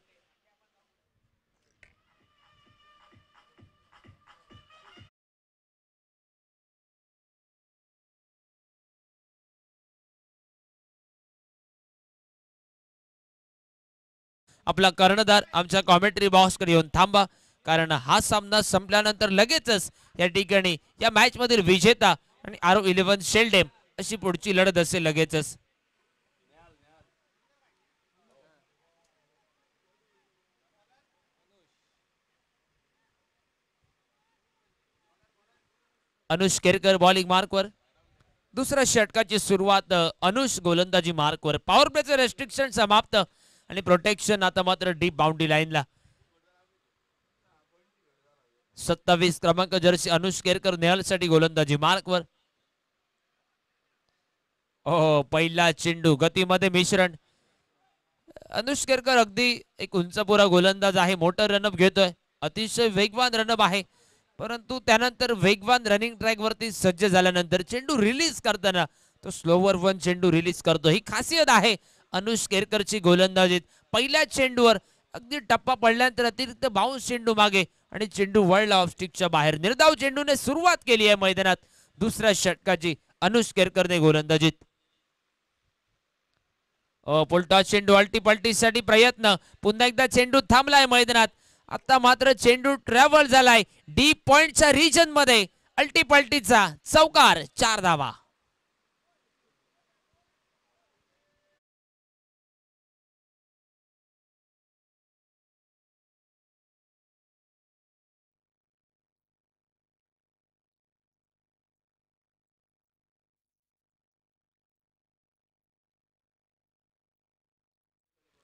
आपला कर्णधार आमच्या कॉमेंट्री बॉक्सकडे येऊन थांबा, कारण हा सामना संपल्यानंतर लगेचच या ठिकाणी या मॅच मधील विजेता आणि RO11 शेल्डेम अशी पुढची लढत असेल लगेचच. अनुष केरकर बॉलिंग मार्कवर. दुसऱ्या षटकाची सुरुवात अनुष गोलंदाजी मार्कवर. पॉवर प्लेचं रेस्ट्रिक्शन समाप्त आणि प्रोटेक्शन आता मात्र डीप बाउंड्री लाईनला. 27 क्रमांक जर्सी अनुष केरकर नेहलसाठी गोलंदाजी मार्कवर. पहिला चेंडू गतीमध्ये मिश्रण. अनुष केरकर अगदी एक उंचपुरा गोलंदाज आहे. मोठा रनअप घेतोय. अतिशय वेगवान रनअप आहे, परंतु त्यानंतर वेगवान रनिंग ट्रॅक वरती सज्ज झाल्यानंतर चेंडू रिलीज करताना तो स्लोवर वन चेंडू रिलीज करतो. ही खासियत आहे अनुष केरकरची गोलंदाजीत. पहिल्या चेंडूवर अगदी टप्पा पडल्यानंतर अतिरिक्त बाउन्स चेंडू मागे आणि चेंडू वळला ऑफ स्टिकच्या बाहेर. निर्धाव चेंडूने सुरुवात केली आहे मैदानात दुसऱ्या षटकाची अनुष केरकरने गोलंदाजीत. पुलटॉस चेंडू अल्टी पलटीसाठी प्रयत्न. पुन्हा एकदा चेंडू थांबलाय मैदानात. आता मात्र चेंडू ट्रॅव्हल झालाय डीप पॉइंटच्या रिजन मध्ये. अल्टी पलटीचा चौकार. 4 धावा.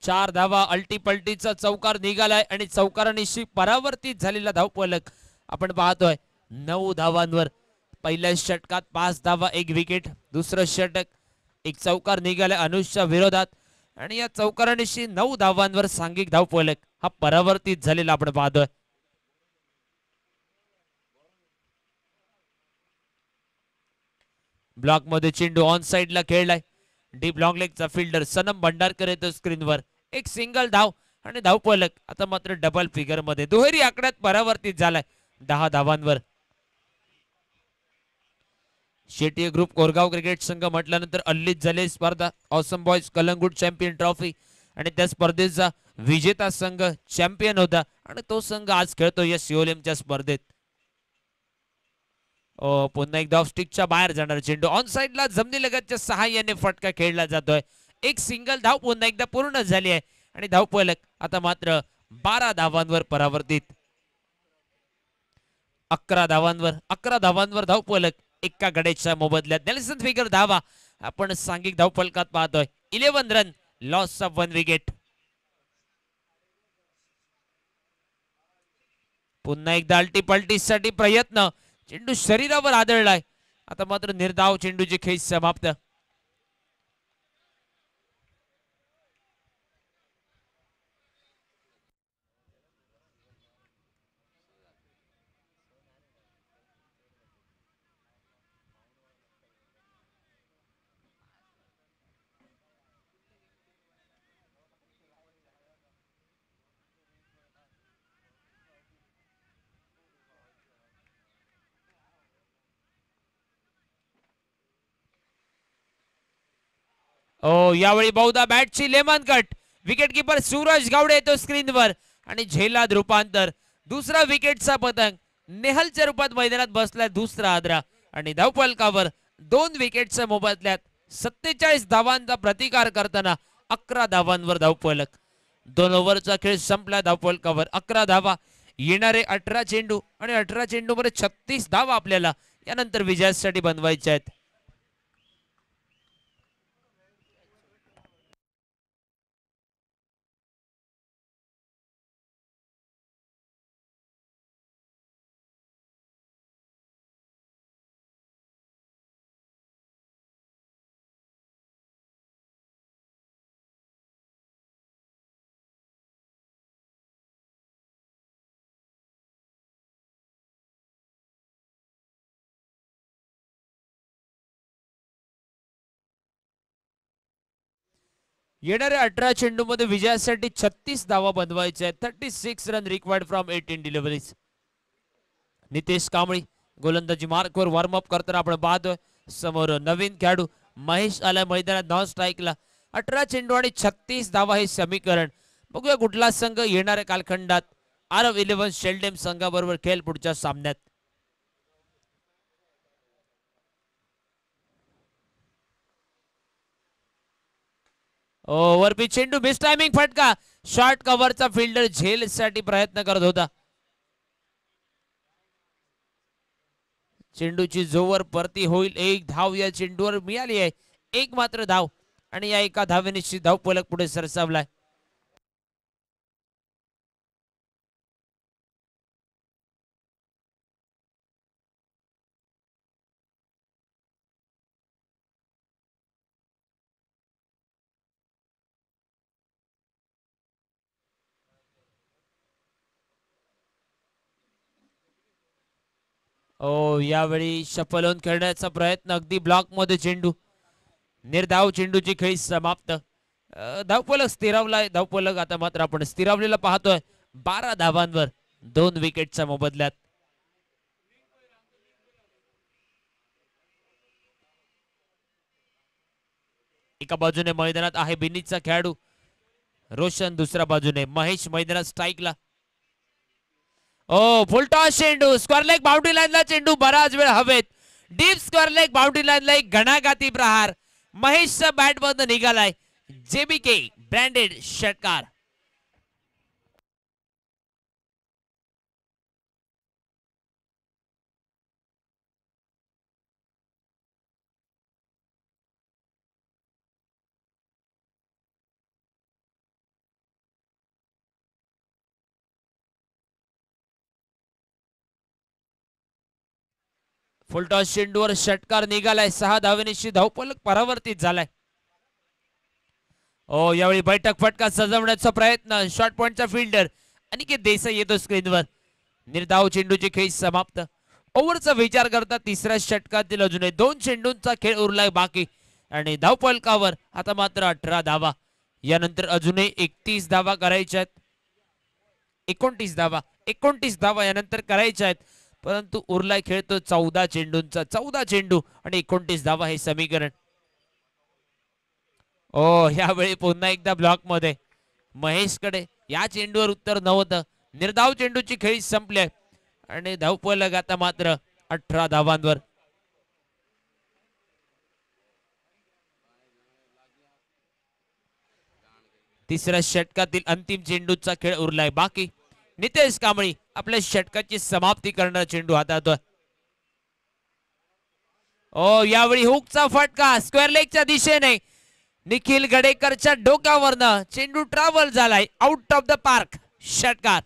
4 धावा अल्टीपल्टीचा चौकार निघालाय आणि चौकारानिशी परावर्तित झालेला धावफलक आपण पाहतोय 9 धावांवर. पहिल्या षटकात 5 धावा 1 विकेट. दुसरं षटक एक चौकार निघालाय अनुजच्या विरोधात आणि या चौकारानिशी 9 धावांवर सांघिक धावफलक हा परावर्तित झालेला आपण पाहतोय. ब्लॉक मध्ये चेंडू ऑन साइडला खेळलाय. डीप लॉंग लेगचा फिल्डर सनम भंडारकर येतो स्क्रीनवर. एक सिंगल धाव आणि धावफलक आता मात्र डबल फिगर मध्ये दुहेरी आकड्यात परावर्तित झालाय 10 धावांवर. शेट्टी ग्रुप कोरगाव क्रिकेट संघ म्हटल्यानंतर अल्लीत झाले स्पर्धा awesome boys Calangute champion trophy आणि त्या स्पर्धेचा विजेता संघ चॅम्पियन होता आणि तो संघ आज खेळतो या सिओलिमच्या स्पर्धेत. पुन्हा एकदा ऑफ स्टिकच्या बाहेर जाणार चेंडू ऑन साइडला जमिनीलगतच्या सहाय्याने फटका खेळला जातोय. एक सिंगल धाव पुन्हा एकदा पूर्ण झाली आहे आणि धावफलक आता मात्र 12 धावांवर परावर्तित. 11 धावांवर धावफलक एका गड्याच्या मोबदल्यात. नेल्सन फिगर धावा आपण सांघिक धावफलकात पाहतोय. 11 रन लॉस ऑफ 1 विकेट. पुन्हा एकदा अल्टीपल्टीसाठी प्रयत्न चेंडू शरीरावर आदळलाय. आता मात्र निर्धाव चेंडूची खेच समाप्त. यावेळी बहुधा बॅटची लेमन cut. Wicket keeper Suraj Gawade येतो स्क्रीनवर आणि झेलाद रूपांतर. दुसरा विकेटचा पतंग नेहलच्या रूपात मैदानात बसलाय दुसरा आदरा आणि धावफलकावर 2 विकेटच्या मोबदल्यात 47 धावांचा प्रतिकार करताना 11 धावांवर धावफलक. 2 ओव्हरचा खेळ संपला. धावफलकावर 11 धावा. येणारे 18 चेंडू आणि 18 चेंडू मध्ये 36 धावा आपल्याला यानंतर विजयासाठी बनवायच्या आहेत. येणाऱ्या 18 चेंडू मध्ये विजयासाठी 36 धावा बनवायच्या आहेत. 36 run required from 18 deliveries. Nitesh Kambli गोलंदाजी मार्कवर वॉर्मअप करताना आपण पाहतोय. समोर नवीन खेळाडू महेश आला मैदानात नॉन स्ट्राईकला. 18 चेंडू आणि 36 धावा हे समीकरण. बघूया कुठला संघ येणाऱ्या कालखंडात आरव 11 शेल्डेम संघाबरोबर खेळ पुढच्या सामन्यात. वरपी चेंडू मिस टायमिंग फटका. शॉर्ट कव्हरचा फिल्डर झेल साठी प्रयत्न करत होता. चेंडूची जोवर परती होईल. एक धाव या चेंडूवर मिळाली आहे. एक मात्र धाव आणि या एका धावेने धावफलक पुढे सरसावलाय. यावेळी शफल खेळण्याचा प्रयत्न. अगदी ब्लॉक मध्ये चेंडू. निर्धाव चेंडूची खेळी समाप्त. धावफलक स्थिरावलाय. धावफलक आता मात्र आपण स्थिरावलेला पाहतोय 12 धावांवर 2 विकेटच्या मोबदल्यात. एका बाजूने मैदानात आहे बिनीचा खेळाडू रोशन. दुसऱ्या बाजूने महेश मैदानात स्ट्राईकला. फुलटॉस चेंडू स्क्वेअर लेग बाउंड्री लाईनला चेंडू बराच वेळ हवेत. डीप स्क्वेअर लेग बाउंड्री लाईनला एक घणाघाती प्रहार महेशचा बॅट मधून निघालाय. जेबीके ब्रँडेड षटकार. फुलटॉस चेंडूवर षटकार निघालाय. 6 धावेनिशी धावफलक परावर्तित झालाय. ओ यावेळी बैठक फटका सजवण्याचा प्रयत्न. शॉर्ट पॉइंटचा फिल्डर अनिकेत देसाई येतो स्क्रीनवर. निर्धाव चेंडूची खेळी समाप्त. ओव्हरचा विचार करता तिसऱ्या षटकातील अजूनही 2 चेंडूंचा खेळ उरलाय बाकी आणि धावफलकावर आता मात्र 18 धावा. यानंतर अजूनही 31 धावा करायच्या आहेत. 29 धावा यानंतर करायच्या आहेत. परंतु उरलाय खेळ तो 14 चेंडूंचा. 14 चेंडू आणि 29 धावा हे समीकरण. ओ यावेळी पुन्हा एकदा ब्लॉक मध्ये महेशकडे या चेंडूवर उत्तर नव्हतं. निर्धाव चेंडूची खेळी संपली आणि धावफलक आता मात्र 18 धावांवर. तिसऱ्या षटकातील अंतिम चेंडूचा खेळ उरलाय बाकी. नितेश कांबळी आपल्या षटकाची समाप्ती करणारा चेंडू हाताळतोय. ओ यावेळी हुकचा फटका स्क्वेअर लेगच्या दिशेने. निखिल गडेकरच्या डोक्यावरनं चेंडू ट्रॅव्हल झालाय आउट ऑफ द पार्क. षटकार.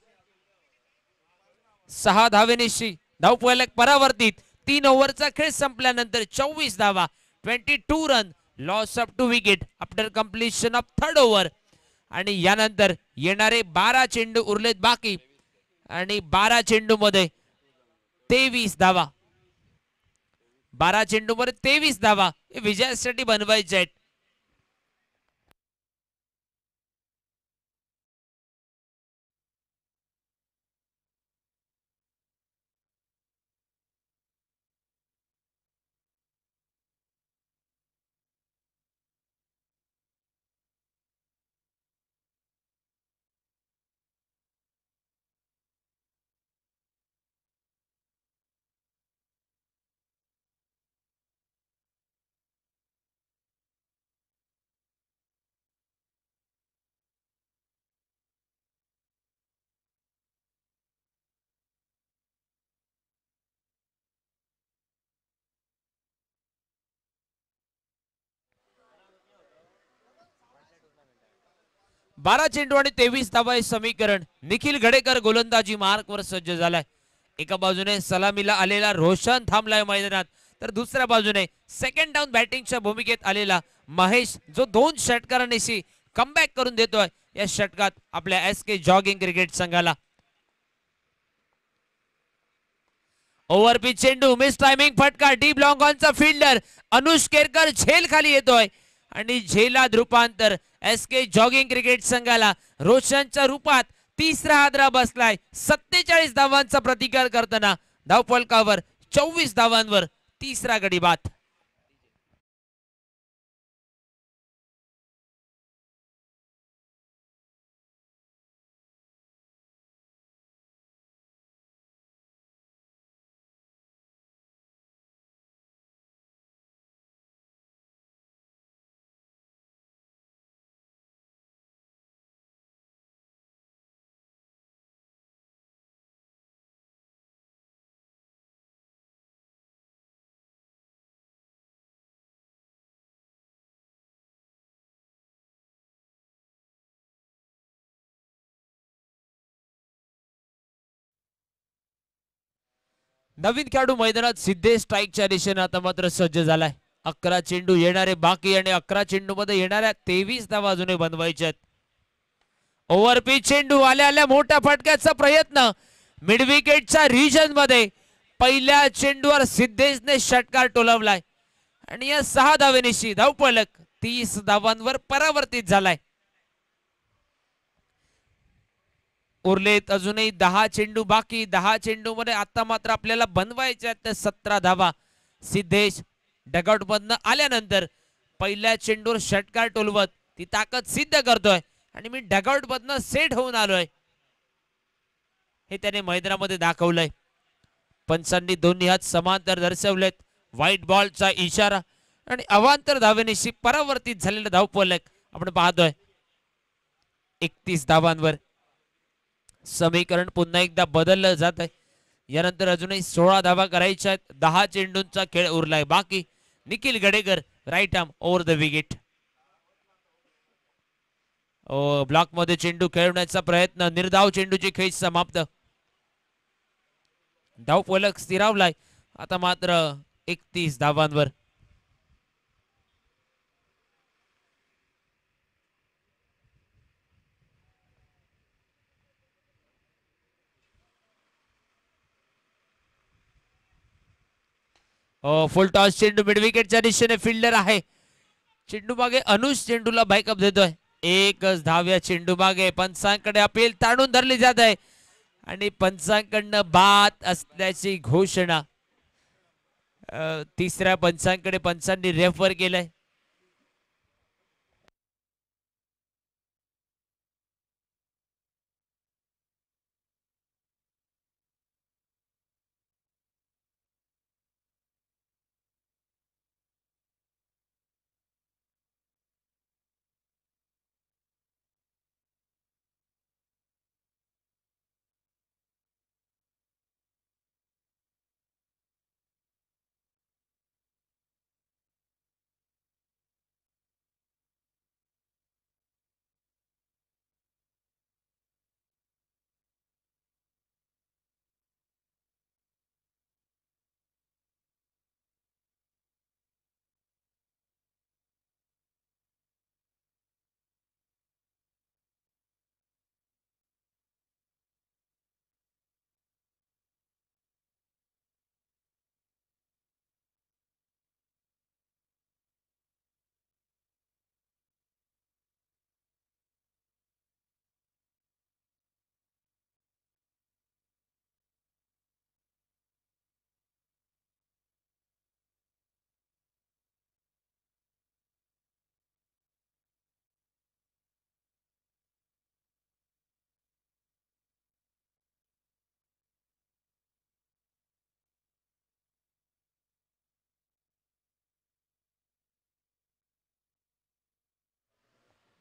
6 धावेनिशी धावफलक परावर्तित. 3 ओव्हरचा खेळ संपल्यानंतर 24 धावा, 22 run, loss of 2 wicket after completion of 3rd over. आणि यानंतर येणारे 12 चेंडू उरलेत बाकी आणि 12 चेंडू मध्ये 23 धावा. 12 चेंडू मध्ये 23 धावा हे विजयासाठी बनवायचे आहेत. बारा चेंडू आणि 23 धावा हे समीकरण. निखिल गडेकर गोलंदाजी मार्कवर सज्ज झालाय. एका बाजूने सलामीला आलेला रोशन थांबलाय मैदानात, तर दुसऱ्या बाजूने सेकंड डाऊन बॅटिंगच्या भूमिकेत आलेला महेश जो 2 षटकारांनिशी कमबॅक करून देतोय या षटकात आपल्या एसके जॉगिंग क्रिकेट संघाला. ओव्हरपिच चेंडू, मिस टायमिंग फटका, डीप लॉंग ऑनचा फिल्डर अनुष केरकर झेल खाली येतोय आणि झेलात रूपांतर. एसके जॉगिंग क्रिकेट संघाला रोशनच्या रूपात तिसरा हादरा बसलाय. 47 धावांचा प्रतिकार करताना धावफलकावर 24 धावांवर तिसरा गडी बाद. नवीन खेळाडू मैदानात सिद्धेश स्ट्राईकच्या दिशेने आता मात्र सज्ज झालाय. 11 चेंडू येणारे बाकी आणि 11 चेंडू मध्ये येणाऱ्या 23 धावा अजूनही बनवायच्यात. ओव्हरपिच चेंडू, आल्या आल्या मोठ्या फटक्याचा प्रयत्न. मिड विकेटच्या रिजन मध्ये पहिल्या चेंडूवर सिद्धेशने षटकार टोलवलाय आणि या 6 धावेनिशी धावफलक 30 धावांवर परावर्तित झालाय. उरलेत अजूनही 10 चेंडू बाकी. 10 चेंडू मध्ये आता मात्र आपल्याला बनवायच्या आहेत 17 धावा. सिद्धेश डगआउट मधनं आल्यानंतर पहिल्या चेंडूवर षटकार टोलवत ती ताकद सिद्ध करतोय आणि मी डगआउट मधनं सेट होऊन आलोय हे त्याने मैदानामध्ये दाखवलंय. पंचांनी दोन्ही हात समांतर दर्शवलेत. व्हाईट बॉलचा इशारा आणि अवांतर धावेनिशी परावर्तित झालेलं धावफलक आपण पाहतोय 31 धावांवर. समीकरण पुन्हा एकदा बदललं जात आहे. यानंतर अजूनही 16 धावा करायच्या आहेत. 10 चेंडूंचा खेळ उरलाय बाकी. Nikhil Gadekar right arm over the wicket. Block मध्ये चेंडू खेळवण्याचा प्रयत्न. निर्धाव चेंडूची खेळ समाप्त. धावफलक स्थिरावलाय आता मात्र 31 धावांवर. फुल टॉस चेंडू मिड विकेटच्या दिशेने फिल्डर आहे. चेंडू मागे अनुष चेंडूला बायकअप देतोय. एकच धाव या चेंडू मागे. पंचांकडे अपील ताणून धरली जात आहे आणि पंचांकडनं बाद असल्याची घोषणा तिसऱ्या पंचांकडे पंचांनी रेफर केलंय.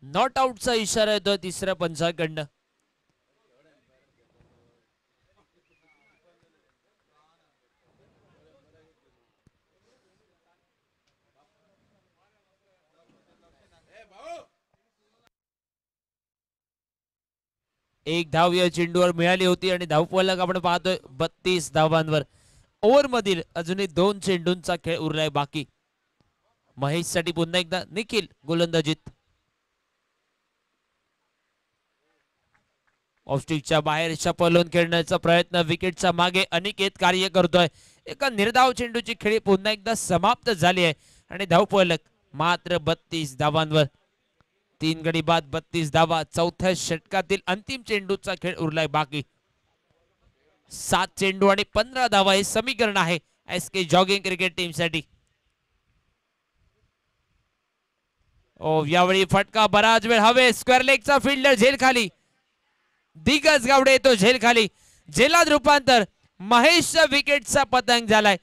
नॉट आउटचा इशारा येतोय तिसऱ्या पंचांकडनं. एक धाव या चेंडूवर मिळाली होती आणि धावफलक आपण पाहतोय 32 धावांवर. ओव्हर मधील अजूनही 2 चेंडूंचा खेळ उरलाय बाकी. महेश साठी पुन्हा एकदा निखिल गोलंदाजीत. ऑफस्टिकच्या बाहेर शपलोन खेळण्याचा प्रयत्न. विकेटच्या मागे अनिकेत कार्य करतोय. एका निर्धाव चेंडूची खेळी पुन्हा एकदा समाप्त झाली आहे आणि धावफलक मात्र 32 धावांवर. 3 गडी बाद 32 धावा. चौथ्या षटकातील अंतिम चेंडूचा खेळ उरलाय बाकी. 7 चेंडू आणि 15 धावा हे समीकरण आहे एसके जॉगिंग क्रिकेट टीम साठी. यावेळी फटका बराच वेळ हवे. स्क्वेअर लेगचा फिल्डर झेल खाली. दिग्गज गावडे येतो झेल खाली. झेलात रूपांतर. महेशच्या विकेटचा पतंग झालाय.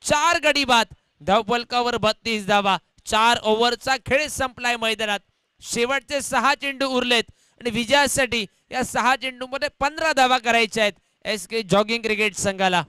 4 गडी बाद. धावफलकावर 32 धावा. 4 ओव्हरचा खेळ संपलाय मैदानात. शेवटचे 6 चेंडू उरलेत आणि विजयासाठी या 6 चेंडूमध्ये 15 धावा करायच्या आहेत एसके जॉगिंग क्रिकेट संघाला.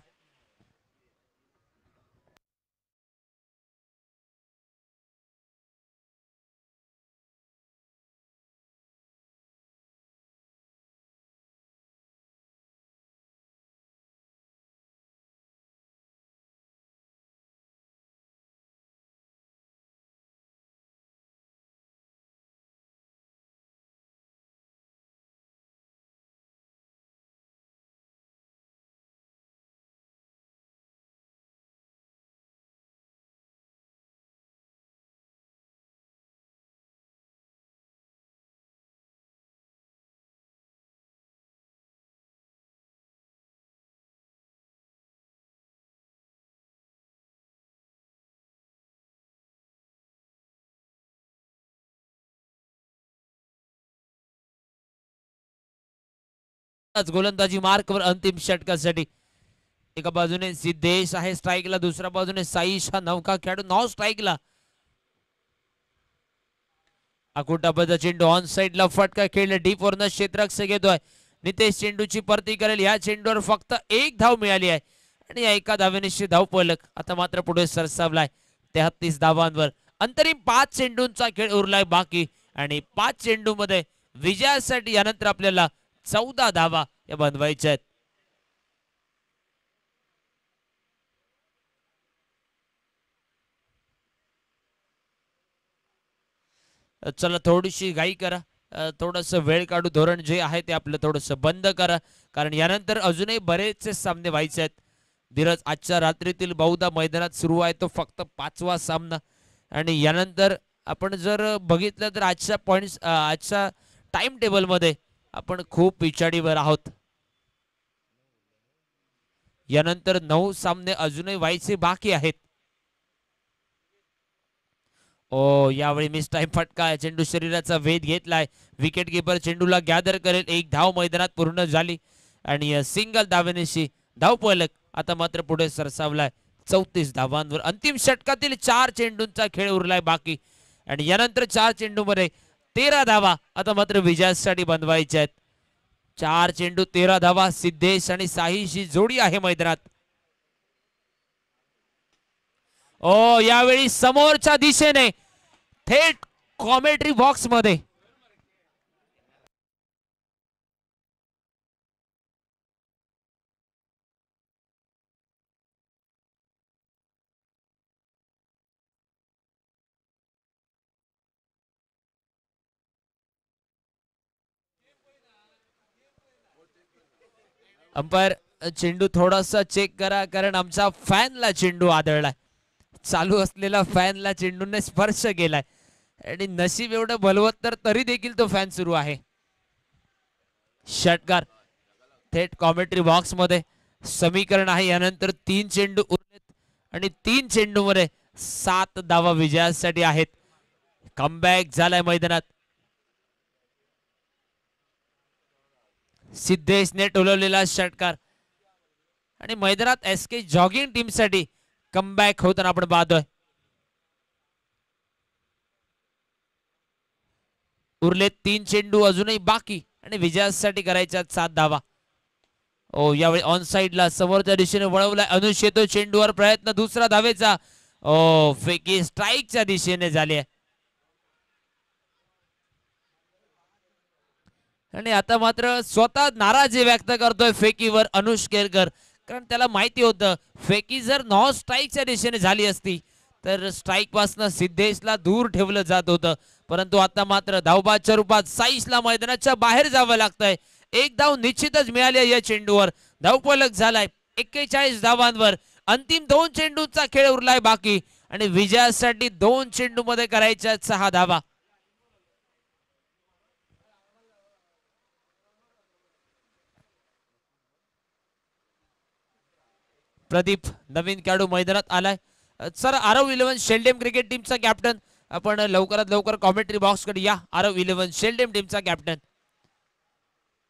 गोलंदाजी मार्कवर अंतिम षटकासाठी. एका बाजूने सिद्धेश आहे स्ट्राईकला. दुसऱ्या बाजूने साईश हा नौका खेळाडू नॉन स्ट्राईकला. अकुटाबाचा चेंडू ऑन साइडला फटका खेळला. डीप वरनं क्षेत्ररक्षक घेतोय. नितेश चेंडूची परती करेल. या चेंडूवर फक्त 1 धाव मिळाली आहे आणि या एका धावेनिशी धावफलक आता मात्र पुढे सरसावलाय 33 धावांवर. अंतरिम 5 चेंडूंचा खेळ उरलाय बाकी आणि 5 चेंडू मध्ये विजयासाठी यानंतर आपल्याला 14 धावा या बनवायच्या आहेत. चला थोडीशी घाई करा, थोडंसं वेळ काढू, धोरण जे आहे ते आपलं थोडंसं बंद करा, कारण यानंतर अजूनही बरेचसे सामने व्हायचे आहेत. धीरज, आजच्या रात्रीतील बहुधा मैदानात सुरू आहे तो फक्त 5वा सामना, आणि यानंतर आपण जर बघितलं तर आजच्या टाइम टेबलमध्ये आपण खूप पिछाडीवर आहोत. यानंतर 9 सामने अजूनही व्हायचे बाकी आहेत. ओ, यावेळी मिस टाइम फटका आहे. चेंडू शरीराचा वेध घेतलाय. विकेट किपर चेंडूला गॅदर करेल. एक धाव मैदानात पूर्ण झाली आणि सिंगल धावेनेशी धावफलक आता मात्र पुढे सरसावलाय 34 धावांवर. अंतिम षटकातील 4 चेंडूंचा खेळ उरलाय बाकी, आणि यानंतर 4 चेंडूमध्ये 13 धावा आता मात्र विजयासाठी बनवायच्या आहेत. 4 चेंडू 13 धावा. सिद्धेश आणि साहीची जोडी आहे मैदानात. ओ, यावेळी समोरच्या दिशेने थेट कॉमेंट्री बॉक्स मध्ये अंपायर, चेंडू थोडासा चेक करा, कारण आमचा फॅनला चेंडू आदळलाय. चालू असलेला फॅनला चेंडूने स्पर्श केलाय, आणि नशीब एवढं बलवत्तर तरी देखील तो फॅन सुरू आहे. षटकार थेट कॉमेंट्री बॉक्स मध्ये. समीकरण आहे यानंतर 3 चेंडू उरलेत, आणि 3 चेंडू मध्ये 7 धावा विजयासाठी आहेत. कमबॅक झालाय मैदानात. सिद्धेशने टोलवलेला षटकार, आणि मैदानात एसके जॉगिंग टीमसाठी कमबॅक होताना आपण पाहतोय. उरलेत 3 चेंडू अजूनही बाकी, आणि विजयासाठी करायच्या 7 धावा. ओ, यावेळी ऑन साइडला समोरच्या दिशेने वळवलाय अनुष. येतो चेंडूवर प्रयत्न दुसरा धावेचा. ओ, फेकी स्ट्राईकच्या दिशेने झाली आहे, आणि आता मात्र स्वतः नाराजी व्यक्त करतोय फेकीवर अनुष केरकर, कारण त्याला माहिती होतं फेकी जर नॉन स्ट्राईकच्या दिशेने झाली असती तर स्ट्राईक पासून सिद्धेशला दूर ठेवलं जात होतं. परंतु आता मात्र धावबादच्या रूपात साईशला मैदानाच्या बाहेर जावं लागतंय. एक धाव निश्चितच मिळाली या चेंडूवर. धावफलक झालाय 41 धावांवर. अंतिम 2 चेंडूचा खेळ उरलाय बाकी, आणि विजयासाठी 2 चेंडू मध्ये करायच्या 6 धावा. प्रदीप नवीन खेळाडू मैदानात आलाय. सर, आरव 11 शेल्डेम क्रिकेट टीमचा कॅप्टन, आपण लवकरात लवकर कॉमेंट्री बॉक्स कडे या. आरव 11 शेल्डेम टीमचा कॅप्टन.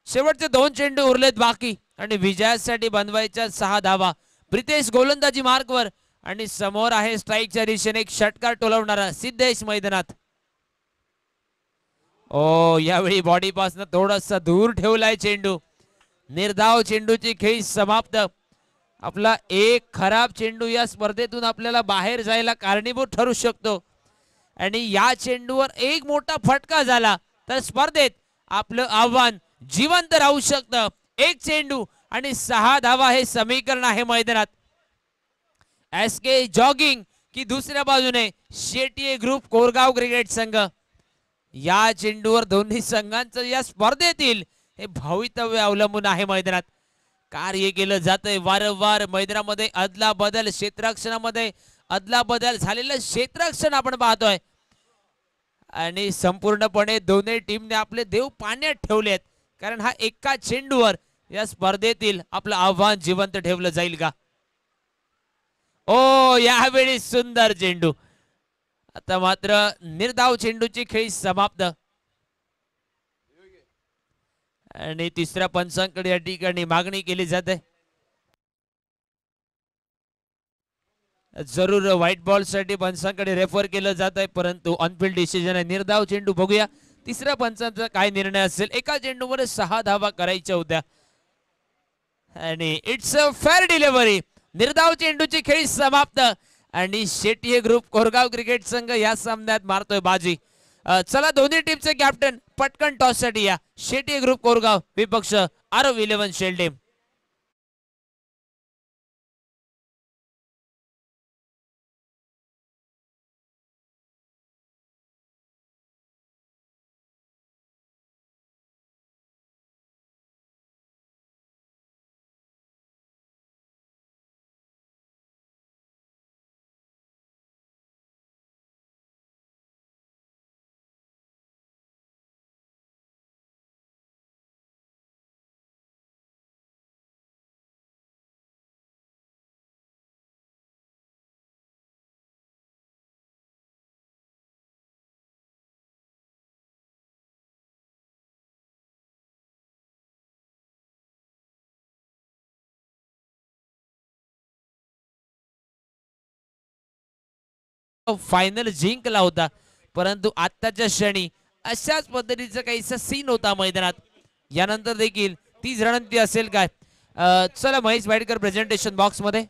शेवटचे 2 चेंडू उरलेत बाकी, आणि विजयासाठी बनवायच्या 6 धावा. प्रितेश गोलंदाजी मार्कवर, आणि समोर आहे स्ट्राईकच्या दिशेने एक षटकार टोलवणारा सिद्धेश मैदानात. ओ, यावेळी बॉडी पासून थोडासा दूर ठेवलाय चेंडू. निर्धाव चेंडूची खेळी समाप्त. आपला एक खराब चेंडू या स्पर्धेतून आपल्याला बाहेर जायला कारणीभूत ठरू शकतो, आणि या चेंडूवर एक मोठा फटका झाला तर स्पर्धेत आपलं आव्हान जिवंत राहू शकतं. एक चेंडू आणि 6 धावा हे समीकरण आहे मैदानात. एसके जॉगिंग की दुसऱ्या बाजूने शेट्ये ग्रुप कोरगाव क्रिकेट संघ. या चेंडूवर दोन्ही संघांचं या स्पर्धेतील हे भवितव्य अवलंबून आहे. मैदानात कार्य केलं जातंय वारंवार. मैदानामध्ये अदला बदल, क्षेत्ररक्षणामध्ये अदला बदल झालेलं क्षेत्ररक्षण आपण पाहतोय, आणि संपूर्णपणे दोन्ही टीमने आपले देव पाण्यात ठेवलेत, कारण हा एका चेंडूवर या स्पर्धेतील आपलं आव्हान जिवंत ठेवलं जाईल का. ओ, यावेळी सुंदर चेंडू. आता मात्र निर्धाव चेंडूची खेळी समाप्त, आणि तिसऱ्या पंचांकडे या ठिकाणी मागणी केली जाते. जरूर व्हाईट बॉल साठी पंचांकडे रेफर केलं जात आहे, परंतु ऑनफिल्ड डिसिजन आहे. निर्धाव चेंडू. बघूया तिसऱ्या पंचांचा काय निर्णय असेल. एका चेंडूवर 6 धावा करायच्या होत्या, आणि इट्स अ फेअर डिलिव्हरी. निर्धाव चेंडूची खेळी समाप्त, आणि शेट्ये ग्रुप कोरगाव क्रिकेट संघ या सामन्यात मारतोय बाजी. चला, दोन्ही टीमचे कॅप्टन पटकन टॉस साठी या. शेट्ये ग्रुप कोरगाव विपक्ष आरव 11 शेल्डेम. फायनल जिंकला होता, परंतु आत्ताच्या क्षणी अशाच पद्धतीचा काहीसा सीन होता मैदानात. यानंतर देखील तीच रणनीती असेल काय? चला महेश वाईडकर प्रेझेंटेशन बॉक्स मध्ये.